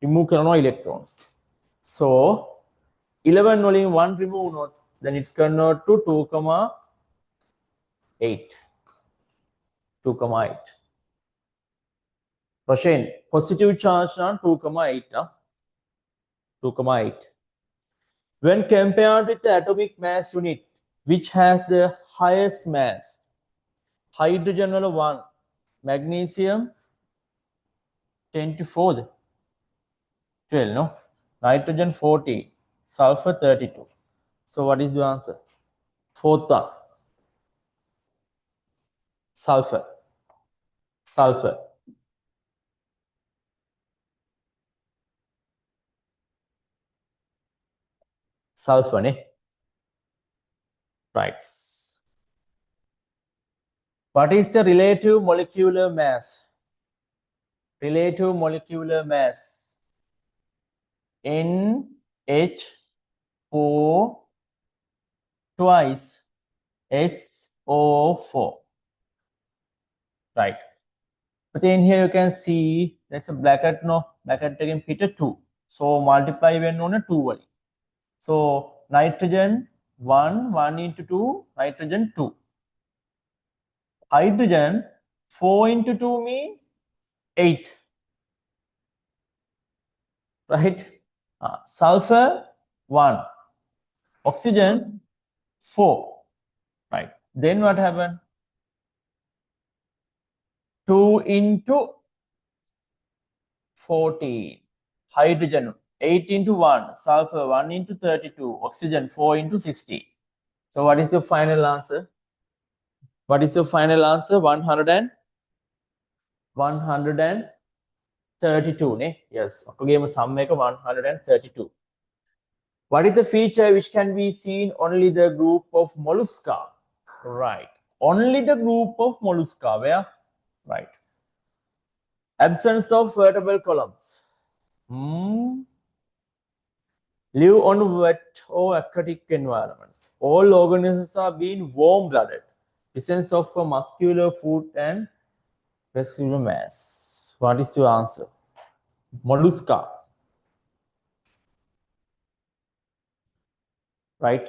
Remove කරනවා electrons. So 11 වලින් 1 remove not, then it's convert to 2,8. 2,8. Roshan, positive charge on 2,8. 2,8. When compared with the atomic mass unit, which has the highest mass? Hydrogen 1, magnesium 10 to 4, 12, no? Nitrogen 40, sulfur 32. So what is the answer? Fourth one. Sulfur. Sulfur. Sulfur, ne? Right. What is the relative molecular mass? Relative molecular mass. NH4 twice SO4. Right. But in here you can see there's a bracket, no? Bracket again, Peter 2. So multiply when on a 2 only. So nitrogen 1, 1 into 2, nitrogen 2. Hydrogen 4 into 2 mean 8. Right? Sulfur 1. Oxygen 4. Right. Then what happened? 2 into 14. Hydrogen 8 into 1. Sulfur 1 into 32. Oxygen 4 into 60. So what is your final answer? What is your final answer? 132. Ne? Yes. Okay, sum make 132. What is the feature which can be seen only the group of mollusca? Right. Only the group of mollusca. Where? Right. Absence of vertebral columns. Live on wet or aquatic environments. All organisms are being warm-blooded. Presence of a muscular foot and residual mass. What is your answer? Mollusca. Right?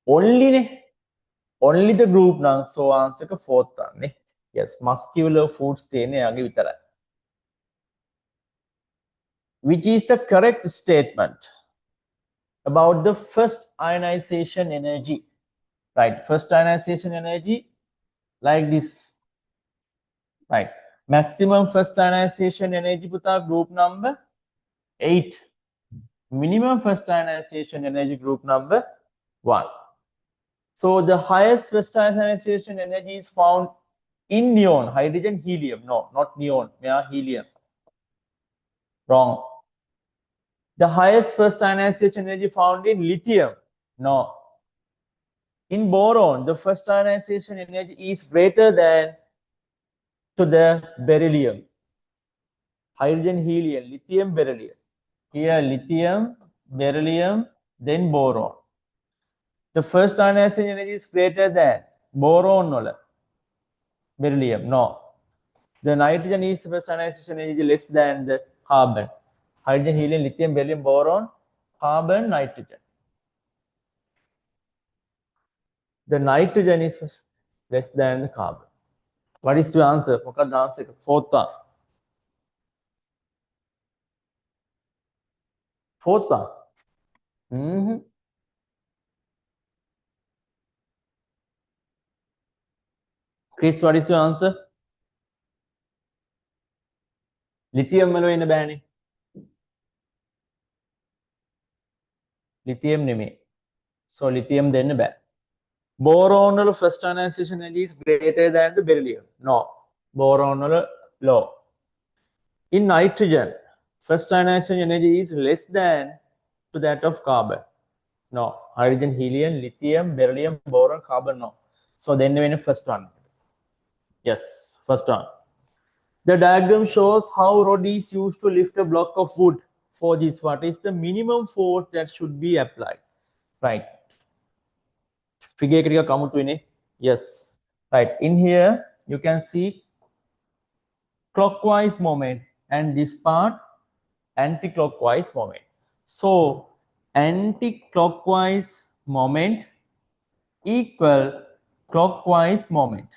Only the group now. So answer ka fourth one. Yes, muscular foot stene age vitara. Which is the correct statement about the first ionization energy? Right, first ionization energy like this. Right, maximum first ionization energy puta group number 8. Minimum first ionization energy group number 1. So the highest first ionization energy is found in neon, hydrogen, helium. No, not neon, yeah, helium. Wrong. The highest first ionization energy found in lithium. No. In boron, the first ionization energy is greater than to the beryllium. Hydrogen, helium, lithium, beryllium. Here lithium, beryllium, then boron. The first ionization energy is greater than boron or beryllium. No. The nitrogen is the first ionization energy less than the carbon. Hydrogen, helium, lithium, beryllium, boron, carbon, nitrogen. The nitrogen is less than the carbon. What is your answer? What is the answer? Fourth one. Fourth one. Chris, what is your answer? Lithium වල වෙන්න බෑනේ. Lithium නෙමෙයි. So lithium දෙන්න බෑ. Boron වල first ionization energy is greater than the beryllium. No. Boron වල low. In nitrogen, first ionization energy is less than to that of carbon. No. Hydrogen, helium, lithium, beryllium, boron, carbon, no. So then the first one. Yes, first one. The diagram shows how rod is used to lift a block of wood. For this, what is the minimum force that should be applied? right? Figure එක කමුතු වෙන්නේ. Yes, right. In here you can see clockwise moment and this part anti-clockwise moment. So anti-clockwise moment equal clockwise moment.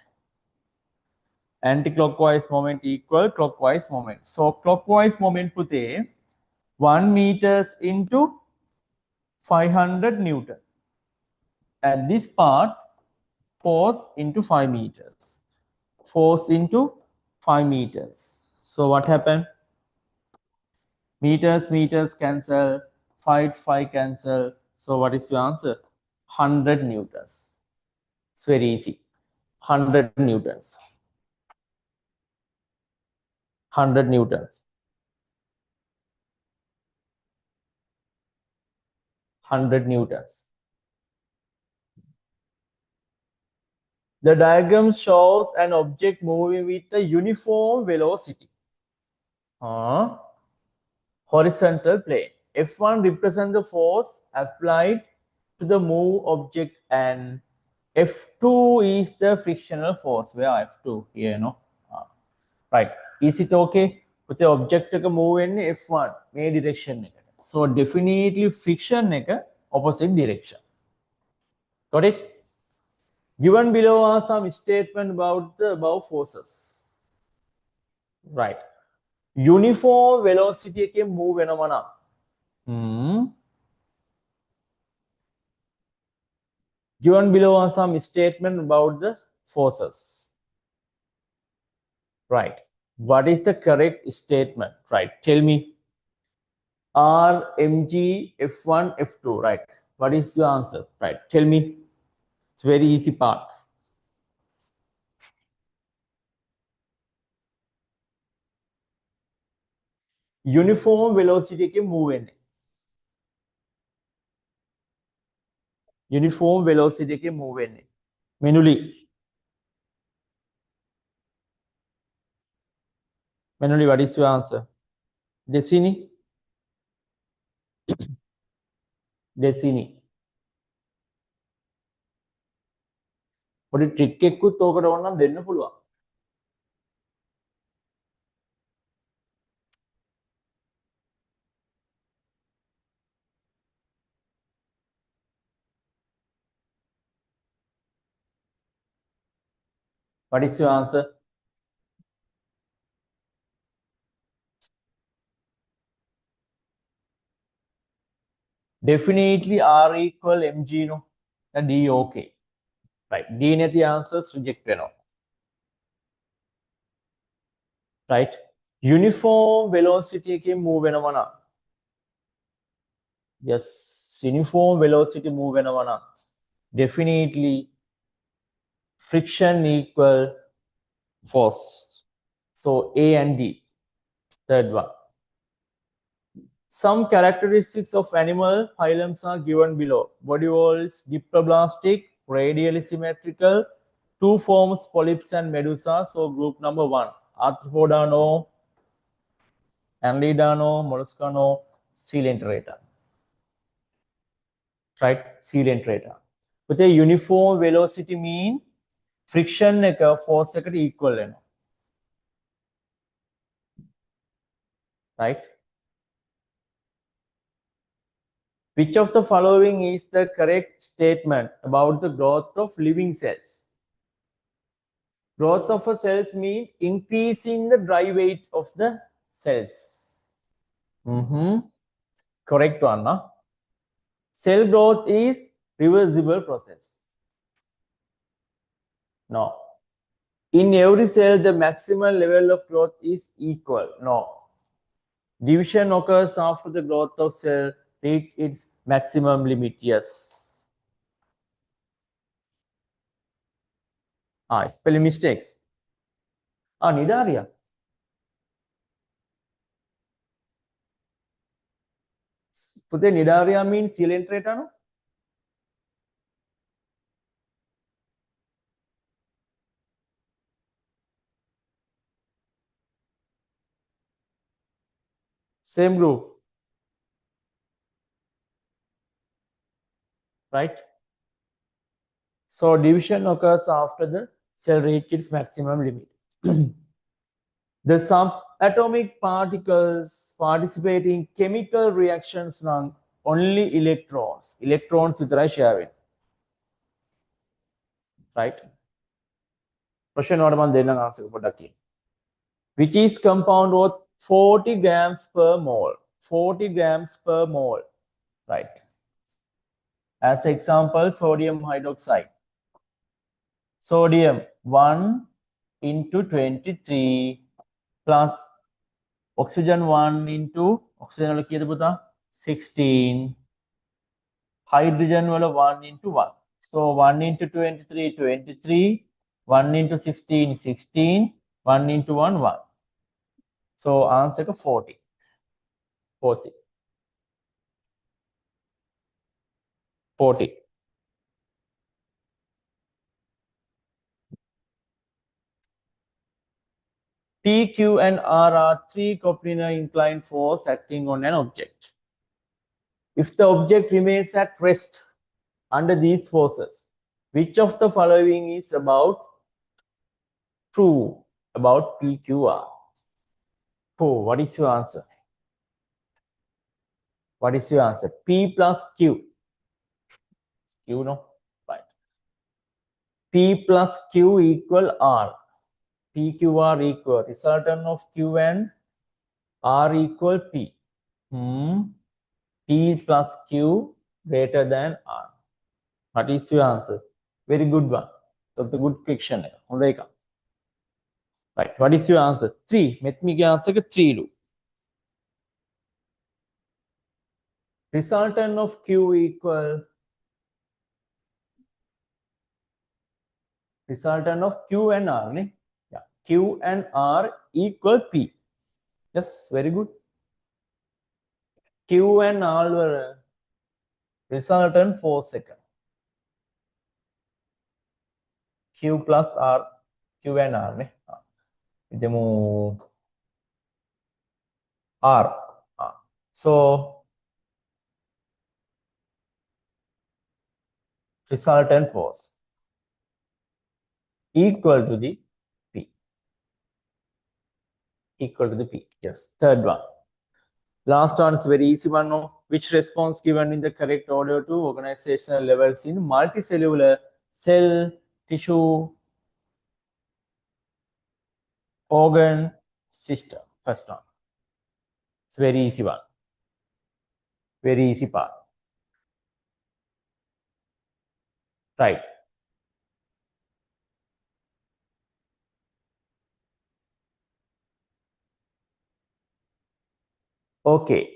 Anti-clockwise moment equal clockwise moment. So clockwise moment පුතේ 1 meters into 500 Newton. And this part force into 5 meters. Force into 5 meters. So what happened? Meters cancel, 5 cancel. So what is your answer? 100 newtons. It's very easy. 100 newtons. 100 newtons. 100 newtons. The diagram shows an object moving with a uniform velocity. Horizontal plane. F1 represents the force applied to the move object and F2 is the frictional force. Where F2 here, you know? Right. Is it okay? With the object move in F1 may direction. So definitely friction opposite direction. Got it? Given below are some statement about the above forces. Right. Uniform velocity එකේ move වෙනවා නම් given below are some statement about the forces. Right. What is the correct statement? Right. Tell me. R, mg, f1, f2. Right. What is the answer? Right. Tell me. It's very easy part. Uniform velocity ke move වෙන්නේ. Uniform velocity ke move වෙන්නේ. Menuli. Menuli, what is your answer? Desini. Desini. පොඩි trick එකකුත් ඕකට ඕනනම් දෙන්න පුළුවන්. What is your answer? Definitely R equal mg no. D okay. Right. D නැති answers reject වෙනවා. Right. Uniform velocity එකේ move වෙනවා නම්. Yes, uniform velocity move වෙනවා නම් definitely friction equal force. So A and D. Third one. Some characteristics of animal phylums are given below. Body walls diploblastic, radially symmetrical, two forms polyps and medusa. So group number 1. Arthropoda no, Annelida no, mollusca no, coelenterata. Right? Coelenterata. But the uniform velocity mean friction force equal. Right? Which of the following is the correct statement about the growth of living cells? Growth of a cells mean increasing the dry weight of the cells. Correct one. Huh? Cell growth is reversible process. No. In every cell, the maximal level of growth is equal. No. Division occurs after the growth of cell reach its maximum limit. Yes. Spelling mistakes. Nidaria. පුතේ Cnidaria means coelenterata no? Same group. right? So division occurs after the cell reaches its maximum limit. The subatomic particles participate in chemical reactions on only electrons. Electrons with sharing. Right? Question order man then answer product. Which is compound worth 40 grams per mole. 40 grams per mole. Right. As example, sodium hydroxide. Sodium 1 into 23 plus oxygen 1 into oxygen 16. Hydrogen 1 into 1. So 1 into 23, 23. 1 into 16, 16. 1 into 1, 1. So answer 40. 40. 40. P, Q, and R are three coplanar inclined force acting on an object. If the object remains at rest under these forces, which of the following is true about PQR? Oh, what is your answer? What is your answer? P plus Q. Q, no? Right. P plus Q equal R. PQR equal resultant of Q and R equal P. P plus Q greater than R. What is your answer? Very good one. That's a good question. Right. What is your answer? 3. Let me answer 3. Resultant of Q equal resultant of Q and R. Ne? Yeah. Q and R equal P. Yes, very good. Q and R were resultant 4 seconds. Q plus R, Q and R. Ne? R. So resultant force equal to the P. Equal to the P. Yes. Third one. Last one is very easy one. No? Which response given in the correct order to organizational levels in multicellular cell, tissue, organ, system? First one. It's very easy one. Very easy part. Right. Okay.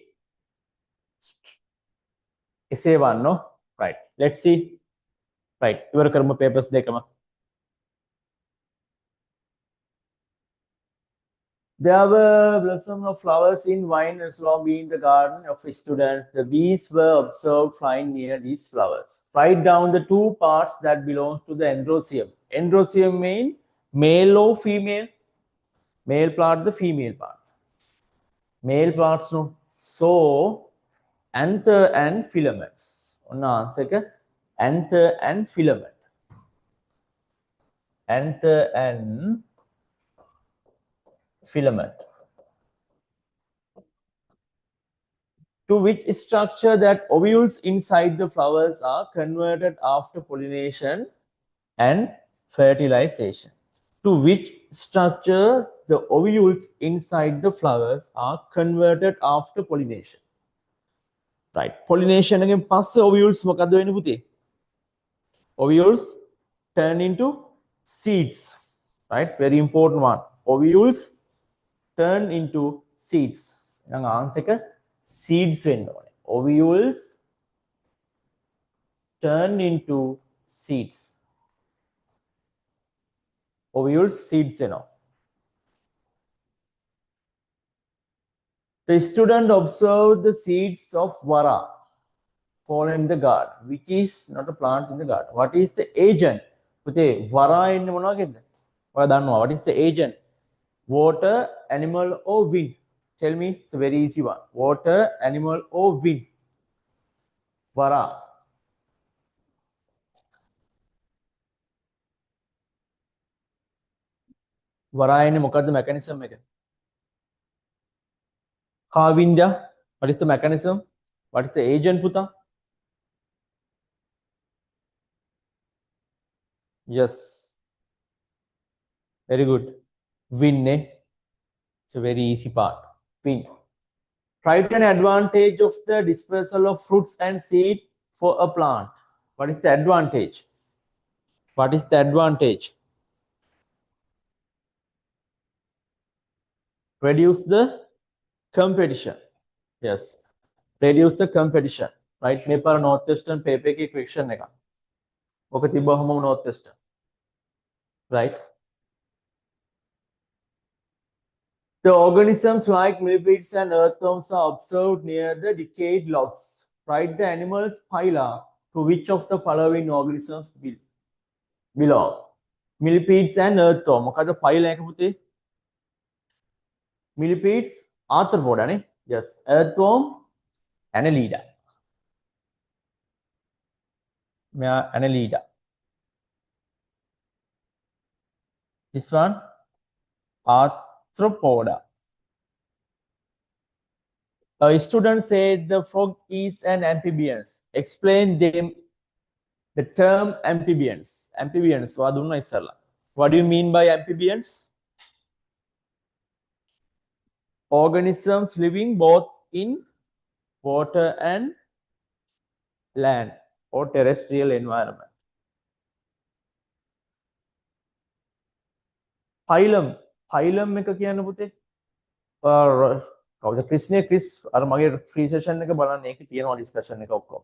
Essay one, no? Right. Let's see. Right. Your karma papers dekama. There were blossoms of flowers in vine as long in the garden of students. The bees were observed flying near these flowers. Write down the two parts that belong to the androecium. Androecium means male or female? Male part, the female part. Male parts, no. So, anther and filaments. One answer, anther and filament. Anther and filament. To which structure that ovules inside the flowers are converted after pollination and fertilization. To which structure the ovules inside the flowers are converted after pollination. Right. Pollination again pass ovules මොකද්ද වෙන්නේ පුතේ? Ovules turn into seeds. Right? Very important one. Ovules turn into seeds. එහෙනම් answer එක seeds වෙන්න ඕනේ. Ovules turn into seeds. Ovules seeds වෙනවා. The student observed the seeds of vara fallen in the garden, which is not a plant in the garden. What is the agent? පුතේ vara එන්නේ මොනවද? ඔයා දන්නවා. What is the agent? Water, animal or wind? Tell me. It's a very easy one. Water, animal or wind? Vara. වරායනේ මොකද්ද mechanism එක? කාවින්දා, what is the mechanism? What is the agent පුතා? Yes, very good. Wind, eh? It's a very easy part. Wind. Write an advantage of the dispersal of fruits and seed for a plant. What is the advantage? What is the advantage? Reduce the competition. Yes. Reduce the competition. Right? මේ පාර northwestern paper එකේ question එක. ඔක තිබ්බහම northwestern. Right? The organisms like millipedes and earthworms are observed near the decayed logs. Write the animals phyla to which of the following organisms belongs. Millipedes and earthworm. මොකද phyla එක පුතේ? Millipedes, arthropoda නේ? Yes. Earthworm, Annelida. මෙයා Annelida. This one, arthropoda. A student said the frog is an amphibian. Explain them the term amphibians. Amphibians. What do you mean by amphibians? Organisms living both in water and land or terrestrial environment. Phylum. Phylum එක කියන්න පුතේ. කවුද ක්‍රිස්නේ Chris අර මගේ free session එක බලන්න ඒකේ තියෙනවා ඩිස්කෂන් එක ඔක්කොම.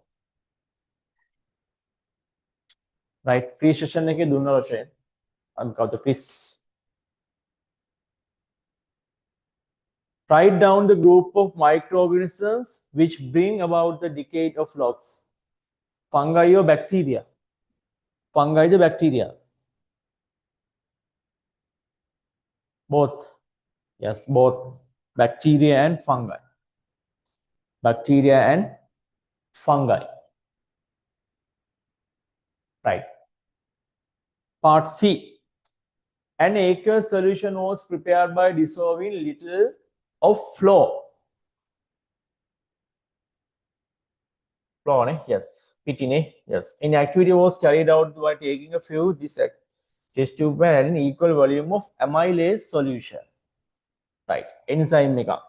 right free session එකේ දුන්න වශයෙන් I'm called the quiz. Write down the group of microorganisms which bring about the decay of logs. Fungi or bacteria? Fungi the bacteria? Both. Yes, both. Bacteria and fungi. Bacteria and fungi. Right. Part C. An aqueous solution was prepared by dissolving little of flour. Flour, yes. Pitine, yes. An activity was carried out by taking a few test tube and adding equal volume of amylase solution. Right. Enzyme mega.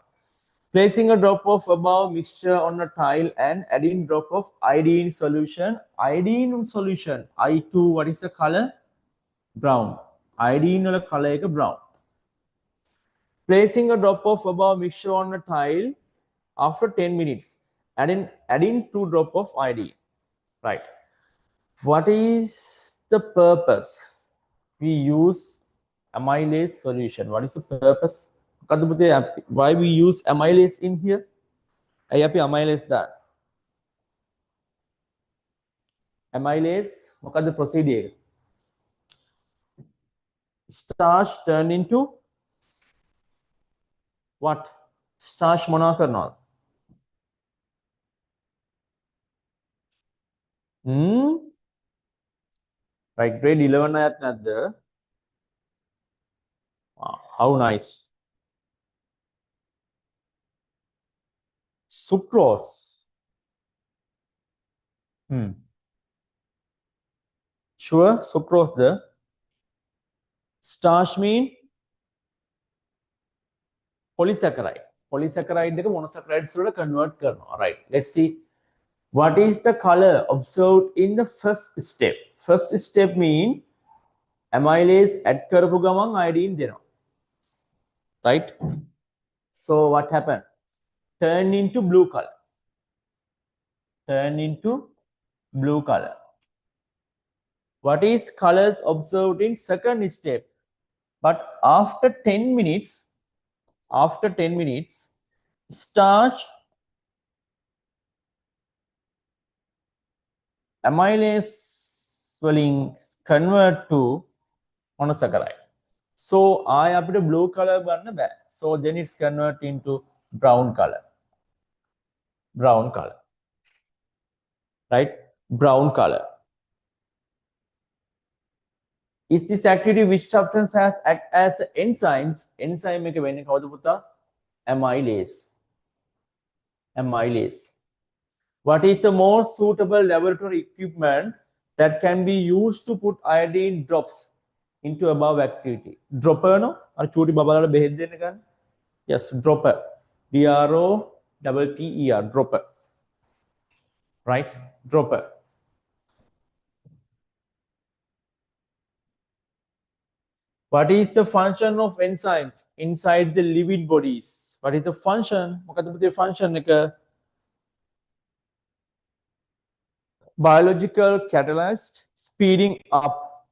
Placing a drop of above mixture on a tile and adding drop of iodine solution. Iodine solution. I2. What is the color? Brown. Iodine color is brown. Placing a drop of above mixture on a tile after 10 minutes. Adding 2 drop of iodine. Right. What is the purpose? We use amylase solution. What is the purpose? Why we use amylase in here? I have amylase that. Amylase, what is the procedure? Starch turned into what? Starch monoclonal. Right, grade 11 at the. Wow, how nice. Sucrose. Sure, sucrose the. Starch mean polysaccharide. Polysaccharide එක monosaccharides වලට convert කරනවා. Right. Let's see. What is the color observed in the first step? First step mean amylase add කරපු ගමන් iodine දෙනවා. Right? So what happened? Turn into blue color. Turn into blue color. What is colors observed in second step? But after 10 minutes, starch amylase swelling convert to monosaccharide. So I have the blue color banana back. So then it's convert into brown color. Brown color. Right? Brown color. Is this activity which substance has act as enzymes? Enzyme එක වෙන්නේ කවුද පුතා? Amylase. Amylase. What is the most suitable laboratory equipment that can be used to put iodine drops into above activity? Dropper no? අර චූටි බබාලට බෙහෙත් දෙන්න ගන්න. Yes, dropper. D-R-O-P-P-E-R. Dropper. Right? Dropper. What is the function of enzymes inside the living bodies? What is the function? මොකද පුතේ function එක? Biological catalyst, speeding up,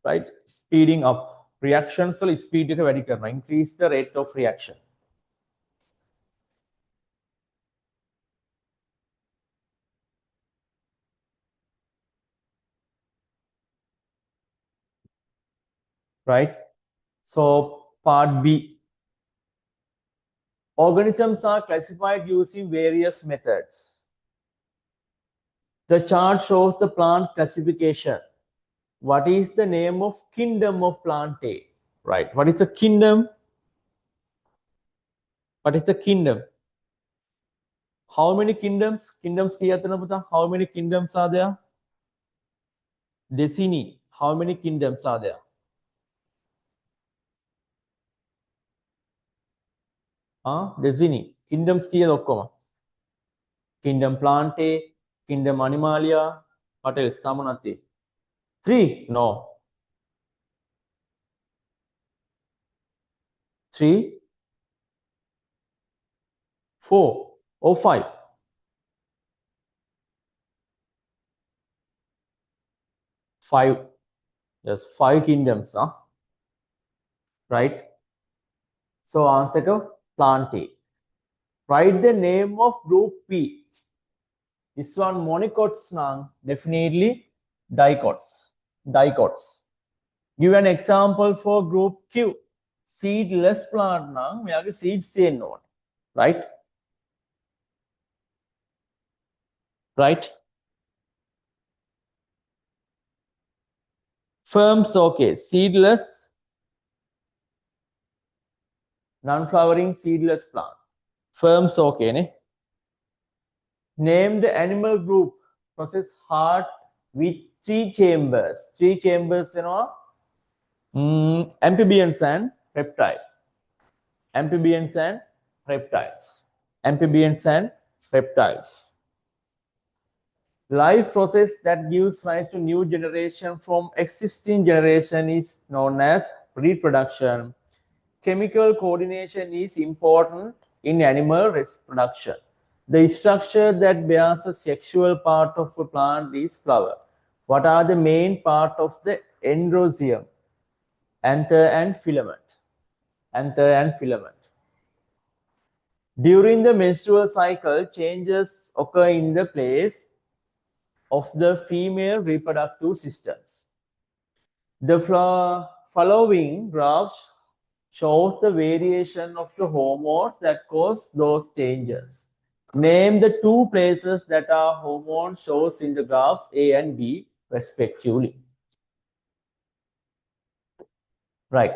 right? Speeding up reactions වල speed එක වැඩි කරනවා, increase the rate of reaction. Right? So part B, organisms are classified using various methods. The chart shows the plant classification. What is the name of kingdom of Plantae? Right. What is the kingdom? What is the kingdom? How many kingdoms? Kingdoms how many kingdoms are there? Decini. How many kingdoms are there? Decini. Kingdoms kiyada okkoma. Kingdom Plantae, Kingdom Animalia. What else? Tamanati. 3? No. 3, 4, or 5? 5. Yes, 5 kingdoms. Right? So answer to Plantae. Write the name of group P. This one monocots now, definitely dicots. Dicots. Give an example for group Q. Seedless plant now, we have seeds chain node. Right? Right? Firms, okay. Seedless, non-flowering seedless plant. Firms, okay. Ne? Name the animal group. Process heart with 3 chambers. 3 chambers, you know. Amphibians and reptiles. Amphibians and reptiles. Amphibians and reptiles. Life process that gives rise to new generation from existing generation is known as reproduction. Chemical coordination is important in animal reproduction. The structure that bears a sexual part of a plant is flower. What are the main part of the androecium? Anther and filament. Anther and filament. During the menstrual cycle, changes occur in the place of the female reproductive systems. The following graphs shows the variation of the hormones that cause those changes. Name the 2 places that are hormone shows in the graphs A and B respectively. Right.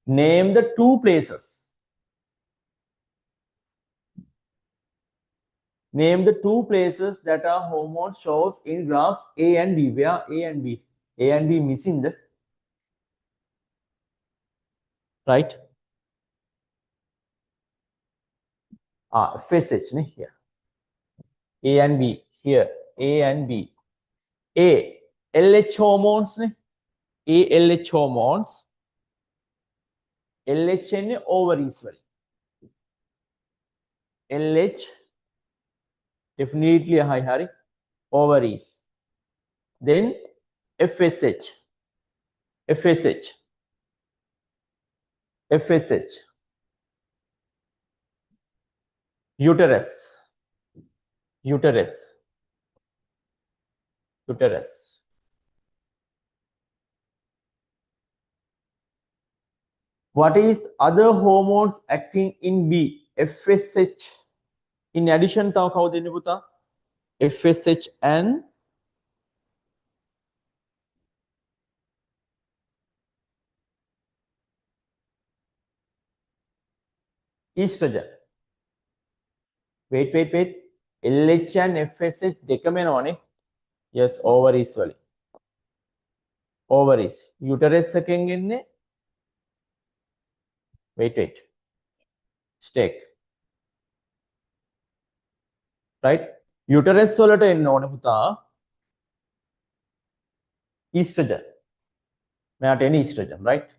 Name the 2 places. Name the 2 places that are hormone shows in graphs A and B. Where A and B? A and B missing the. Right. FSH here. A and B here. A and B. A LH hormones ne. A LH hormones. LH and ovaries වලින්. LH definitely high hari ovaries. Then FSH. FSH. FSH. Uterus. Uterus. Uterus. What is other hormones acting in B? FSH. In addition, tau kau dene puta? FSH and estrogen. Wait. LH and FSH දෙකම එනවනේ. Yes, ovaries වලින්. Ovaries. Uterus එකෙන් එන්නේ. Wait. Stake. Right? Uterus වලට එන්න ඕනේ පුතා. Estrogen. මෙයාට එන්නේ estrogen, right?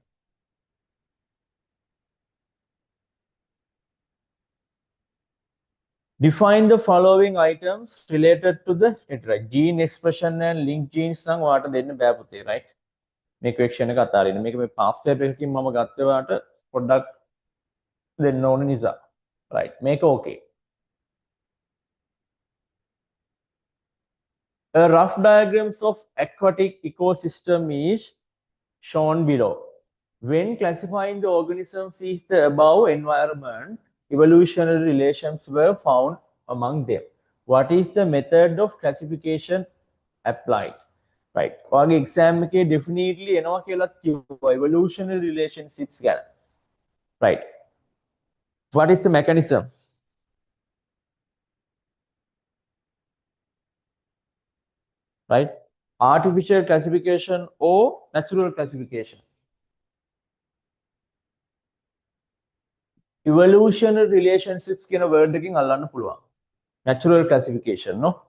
Define the following items related to the right? Gene expression and link genes නම් ඔයාලට දෙන්න බෑ පුතේ, right? මේ question එක අතාරින්න. මේක මේ past paper එකකින් මම ගත්ත ඔයාලට පොඩ්ඩක් දෙන්න ඕන නිසා. right? මේක okay. A rough diagrams of aquatic ecosystem is shown below. When classifying the organisms in the above environment, evolutionary relations were found among them. What is the method of classification applied? Right. ඔයාගේ exam එකේ definitely එනවා කියලා කිව්වා evolutionary relationships ගැන. Right. What is the mechanism? Right? Artificial classification or natural classification? Evolutionary relationships කියන word එකකින් අල්ලන්න පුළුවන්. Natural classification, no?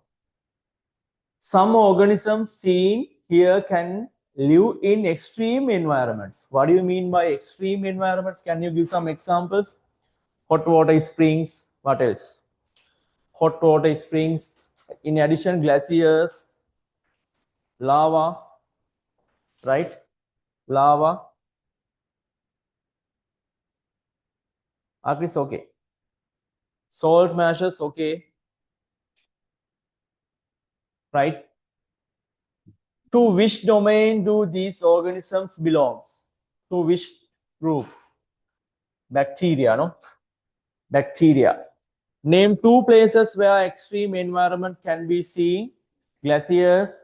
Some organisms seen here can live in extreme environments. What do you mean by extreme environments? Can you give some examples? Hot water springs. What else? Hot water springs. In addition, glaciers, lava, right? Lava. Agris, okay. Salt marshes, okay. Right? To which domain do these organisms belongs? To which group? Bacteria, no? Bacteria. Name 2 places where extreme environment can be seen. Glaciers,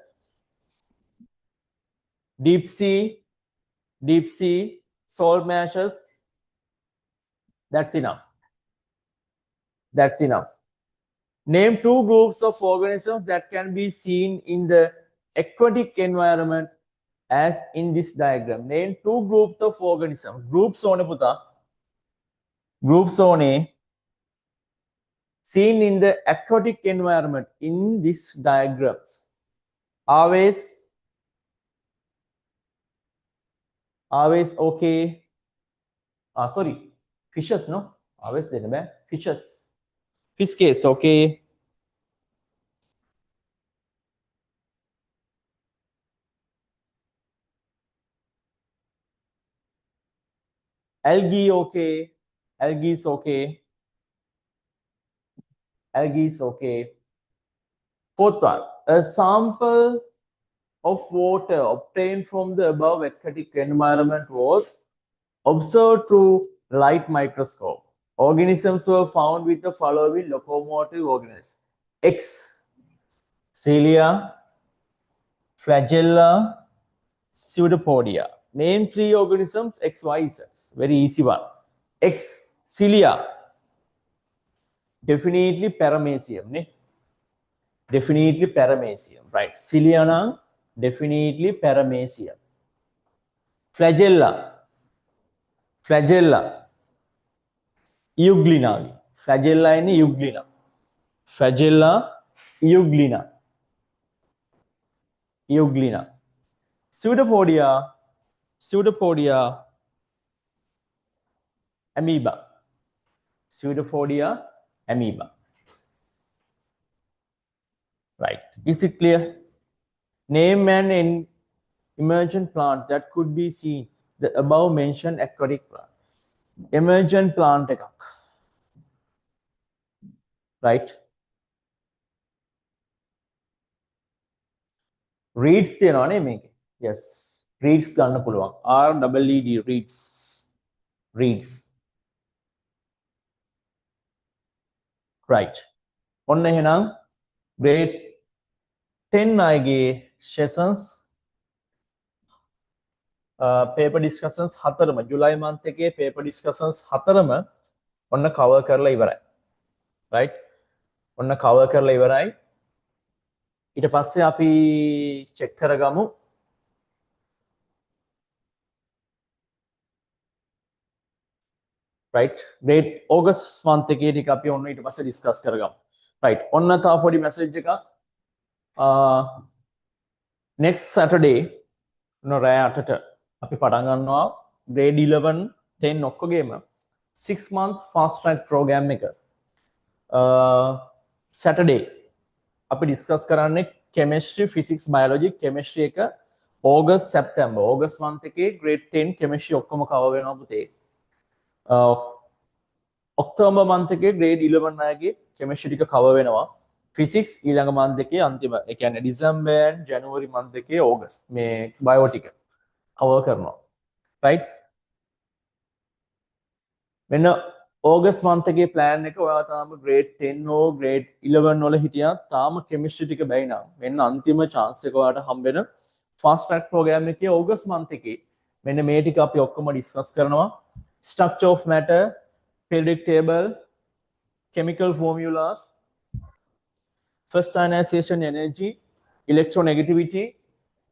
deep sea, salt marshes. That's enough. That's enough. Name 2 groups of organisms that can be seen in the aquatic environment as in this diagram. Name 2 groups of organisms. Groups on puta. Groups on seen in the aquatic environment in this diagrams. Always okay. Sorry, fishes, no? Always then, fishes. Fish case, okay. Algae, okay. Algae is okay. Algae is okay. Fourth one, a sample of water obtained from the above aquatic environment was observed through light microscope. Organisms were found with the following locomotive organs: X, cilia, flagella, pseudopodia. Name 3 organisms X, Y, Z. Very easy one. X, cilia. Definitely paramecium. Ne? Definitely paramecium. Right. Cilia nang definitely paramecium. Flagella. Euglena. Flagella and euglena. Flagella, euglena. Pseudopodia, amoeba. Pseudopodia, amoeba. Right. Is it clear? Name an emergent plant that could be seen the above mentioned aquatic plant. Emergent plant එකක්. Right? Reeds තියෙනවනේ මේකේ. Yes. Reeds ගන්න පුළුවන්. REED reeds. Reeds. Right. ඔන්න එහෙනම් grade 10 අයගේ sessions paper discussions 4ම July month එකේ paper discussions 4ම ඔන්න කවර් කරලා ඉවරයි. right? ඔන්න කවර් කරලා ඉවරයි. ඊට පස්සේ අපි චෙක් කරගමු right? grade August month එකේ ටික අපි ඔන්න ඊට පස්සේ ඩිස්කස් කරගමු. right? ඔන්න තව පොඩි මැසේජ් එකක්. next Saturday ඔන්න රෑ 8ට අපි පටන් ගන්නවා grade 11 10 ඔක්කොගේම 6 month fast track program එක. Saturday අපි ඩිස්කස් කරන්නේ chemistry physics biology chemistry එක August September August month එකේ grade 10 chemistry ඔක්කොම cover වෙනවා පුතේ. October month එකේ grade 11 අයගේ chemistry ටික cover වෙනවා. physics ඊළඟ month එකේ අන්තිම ඒ කියන්නේ December and January month එකේ August මේ bio ටික cover කරනවා. right? මෙන්න August month එකේ plan එක ඔයාලා තාම grade 10 හෝ grade 11 වල හිටියා තාම chemistry ටික බැයි නම් මෙන්න අන්තිම chance එක ඔයාලට හම්බ වෙන fast track program එකේ August month එකේ මෙන්න මේ ටික අපි ඔක්කොම discuss කරනවා structure of matter periodic table chemical formulas first ionization energy electronegativity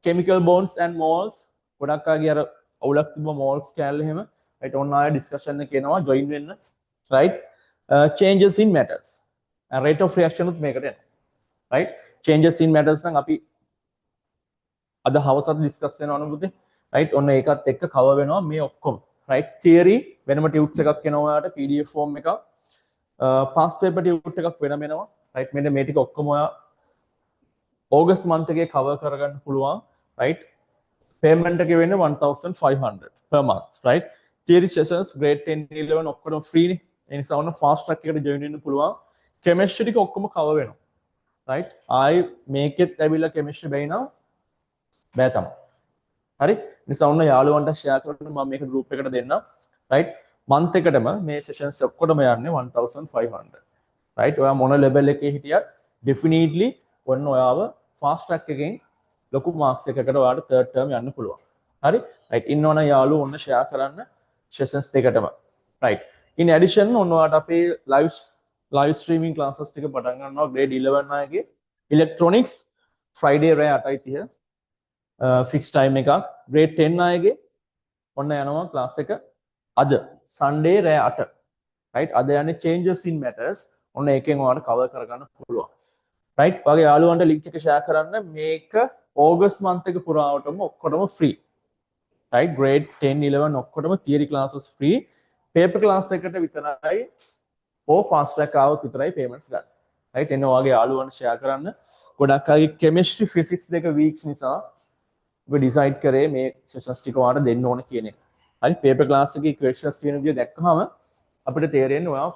chemical bonds and moles ගොඩක් ආගේ අර අවුලක් තිබ්බ moles කැලේ එහෙම right ඔන්න ආය discussion එක එනවා join වෙන්න right? Changes in matters and rate of reaction උත් මේකට එනවා right? Changes in matters නම් අපි අද හවසත් discuss වෙනවනේ පුතේ right? ඔන්න ඒකත් එක්ක cover වෙනවා මේ ඔක්කොම right? Theory වෙනම tutorials එකක් එනවා ඔයාලට PDF form එකක් past paper tutorials එකක් වෙනම එනවා right? මෙන්න මේ ටික ඔක්කොම ඔයා August month එකේ cover කරගන්න පුළුවන් right? Payment එක වෙන්නේ 1500 per month right? Theory sessions grade 10 11 ඔක්කොම free නේ. ඒ නිසා ඔන්න fast track එකට join වෙන්න පුළුවන්. chemistry ටික ඔක්කොම cover වෙනවා. right? ආයි මේකෙත් ඇවිල්ලා chemistry බැයි නම් බෑ තමයි. හරි? නිසා ඔන්න යාළුවන්ට share කරන්න මම මේක group එකට දෙන්නම්. right? month එකටම මේ sessions ඔක්කොම යන්නේ 1500. right? ඔයා මොන level එකේ හිටියත් definitely ඔන්න ඔයාව fast track එකෙන් ලොකු marks එකකට ඔයාලට third term යන්න පුළුවන්. හරි? right? ඉන්නවනම් යාළුවෝ ඔන්න share කරන්න sessions දෙකටම. right? in addition ඔන්න ඔයාලට අපේ live streaming classes ටික පටන් ගන්නවා grade 11 අයගේ electronics Friday රෑ 8:30 fixed time එකක් grade 10 අයගේ ඔන්න යනවා class එක අද Sunday රෑ 8 right? අද යන්නේ changes in matters ඔන්න ඒකෙන් ඔයාලට cover කරගන්න පුළුවන්. right? වගේ යාළුවන්ට link එක share කරන්න මේක August month එක පුරාවටම ඔක්කොටම free. right? grade 10 11 ඔක්කොටම theory classes free. paper class එකට විතරයි ඕ fast track ආවොත් විතරයි payments ගන්න. right? එන්න ඔයාගේ යාළුවන්ට share කරන්න. ගොඩක් අය chemistry physics දෙක weeks නිසා ඔබ decide කරේ මේ sessions ටික ඔයාලට දෙන්න ඕන කියන එක. හරි? paper class එකේ questions තියෙන විදිය දැක්කහම අපිට තේරෙන්නේ ඔයා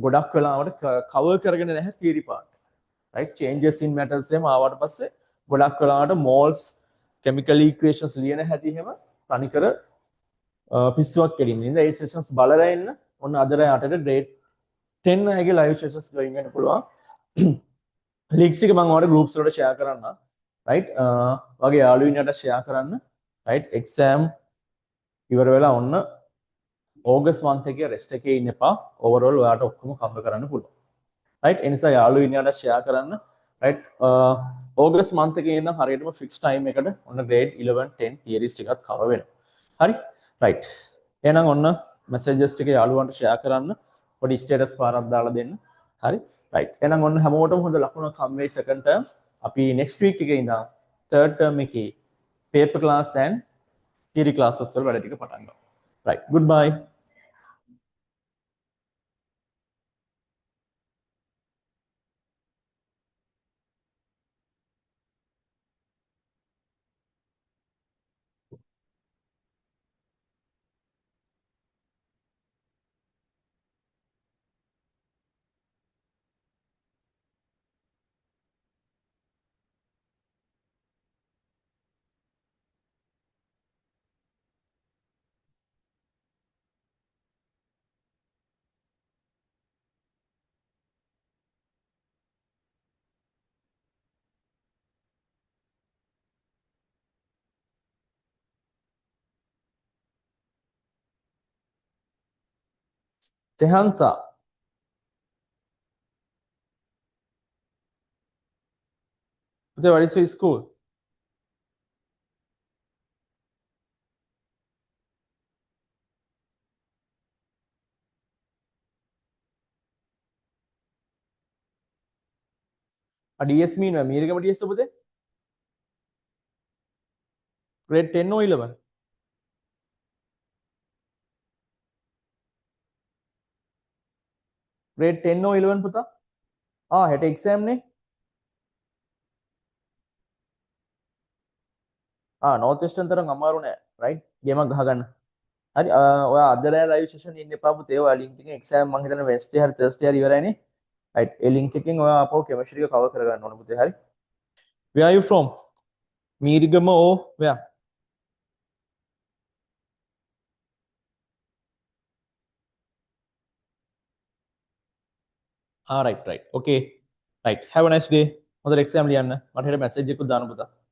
ගොඩක් වෙලාවට cover කරගෙන නැහැ theory part. right? changes in matters එහෙම ආවට පස්සේ ගොඩක් වෙලාවට moles chemical equations ලියන හැටි එහෙම තනිකර පිස්සුවක් කෙලින්නේ. ඉතින් ඒ sessions බලලා ඉන්න ඔන්න අද රෑ 8ට grade 10 අයගේ live sessions join වෙන්න පුළුවන්. links ටික මම ඔයාලට groups වලට share කරන්න. right? වගේ යාළුවින්ට share කරන්න. right? exam ඉවර වෙලා ඔන්න August month එකේ rest එකේ ඉන්න එපා. overall ඔයාලට ඔක්කොම cover කරන්න පුළුවන්. right? ඒ නිසා යාළුවින්ට share කරන්න. right? August month එකේ ඉඳන් හරියටම fixed time එකට ඔන්න grade 11 10 theories ටිකත් cover වෙනවා. හරි? right? එහෙනම් ඔන්න messages ටික යාළුවන්ට share කරන්න. පොඩි status පාරක් දාලා දෙන්න. හරි? right? එහෙනම් ඔන්න හැමෝටම හොඳ ලකුණක් හම් වෙයි second term. අපි next week එකේ ඉඳන් third term එකේ paper class and theory classes වල වැඩ ටික පටන් ගමු. right? goodbye. Sehansa. What is your school? DS mean American DS පුතේ? Grade 10 or 11? Grade 10 or 11 පුතා? හෙට exam නේ? North Western තරම් අමාරු නෑ. right? ගේමක් ගහගන්න. හරි ඔයා අද රෑ live session ඉන්න එපා පුතේ. ඔයා link එකෙන් exam මං හිතන්නේ Wednesday හරි Thursday හරි ඉවරයිනේ. right? ඒ link එකෙන් ඔයා අපෝ chemistry එක cover කරගන්න ඕන පුතේ. හරි? Where are you from? Mirigama or where? right. Okay. Right. Have a nice day. හොඳට exam ලියන්න. මට හෙට message එකකුත් දාන්න පුතා.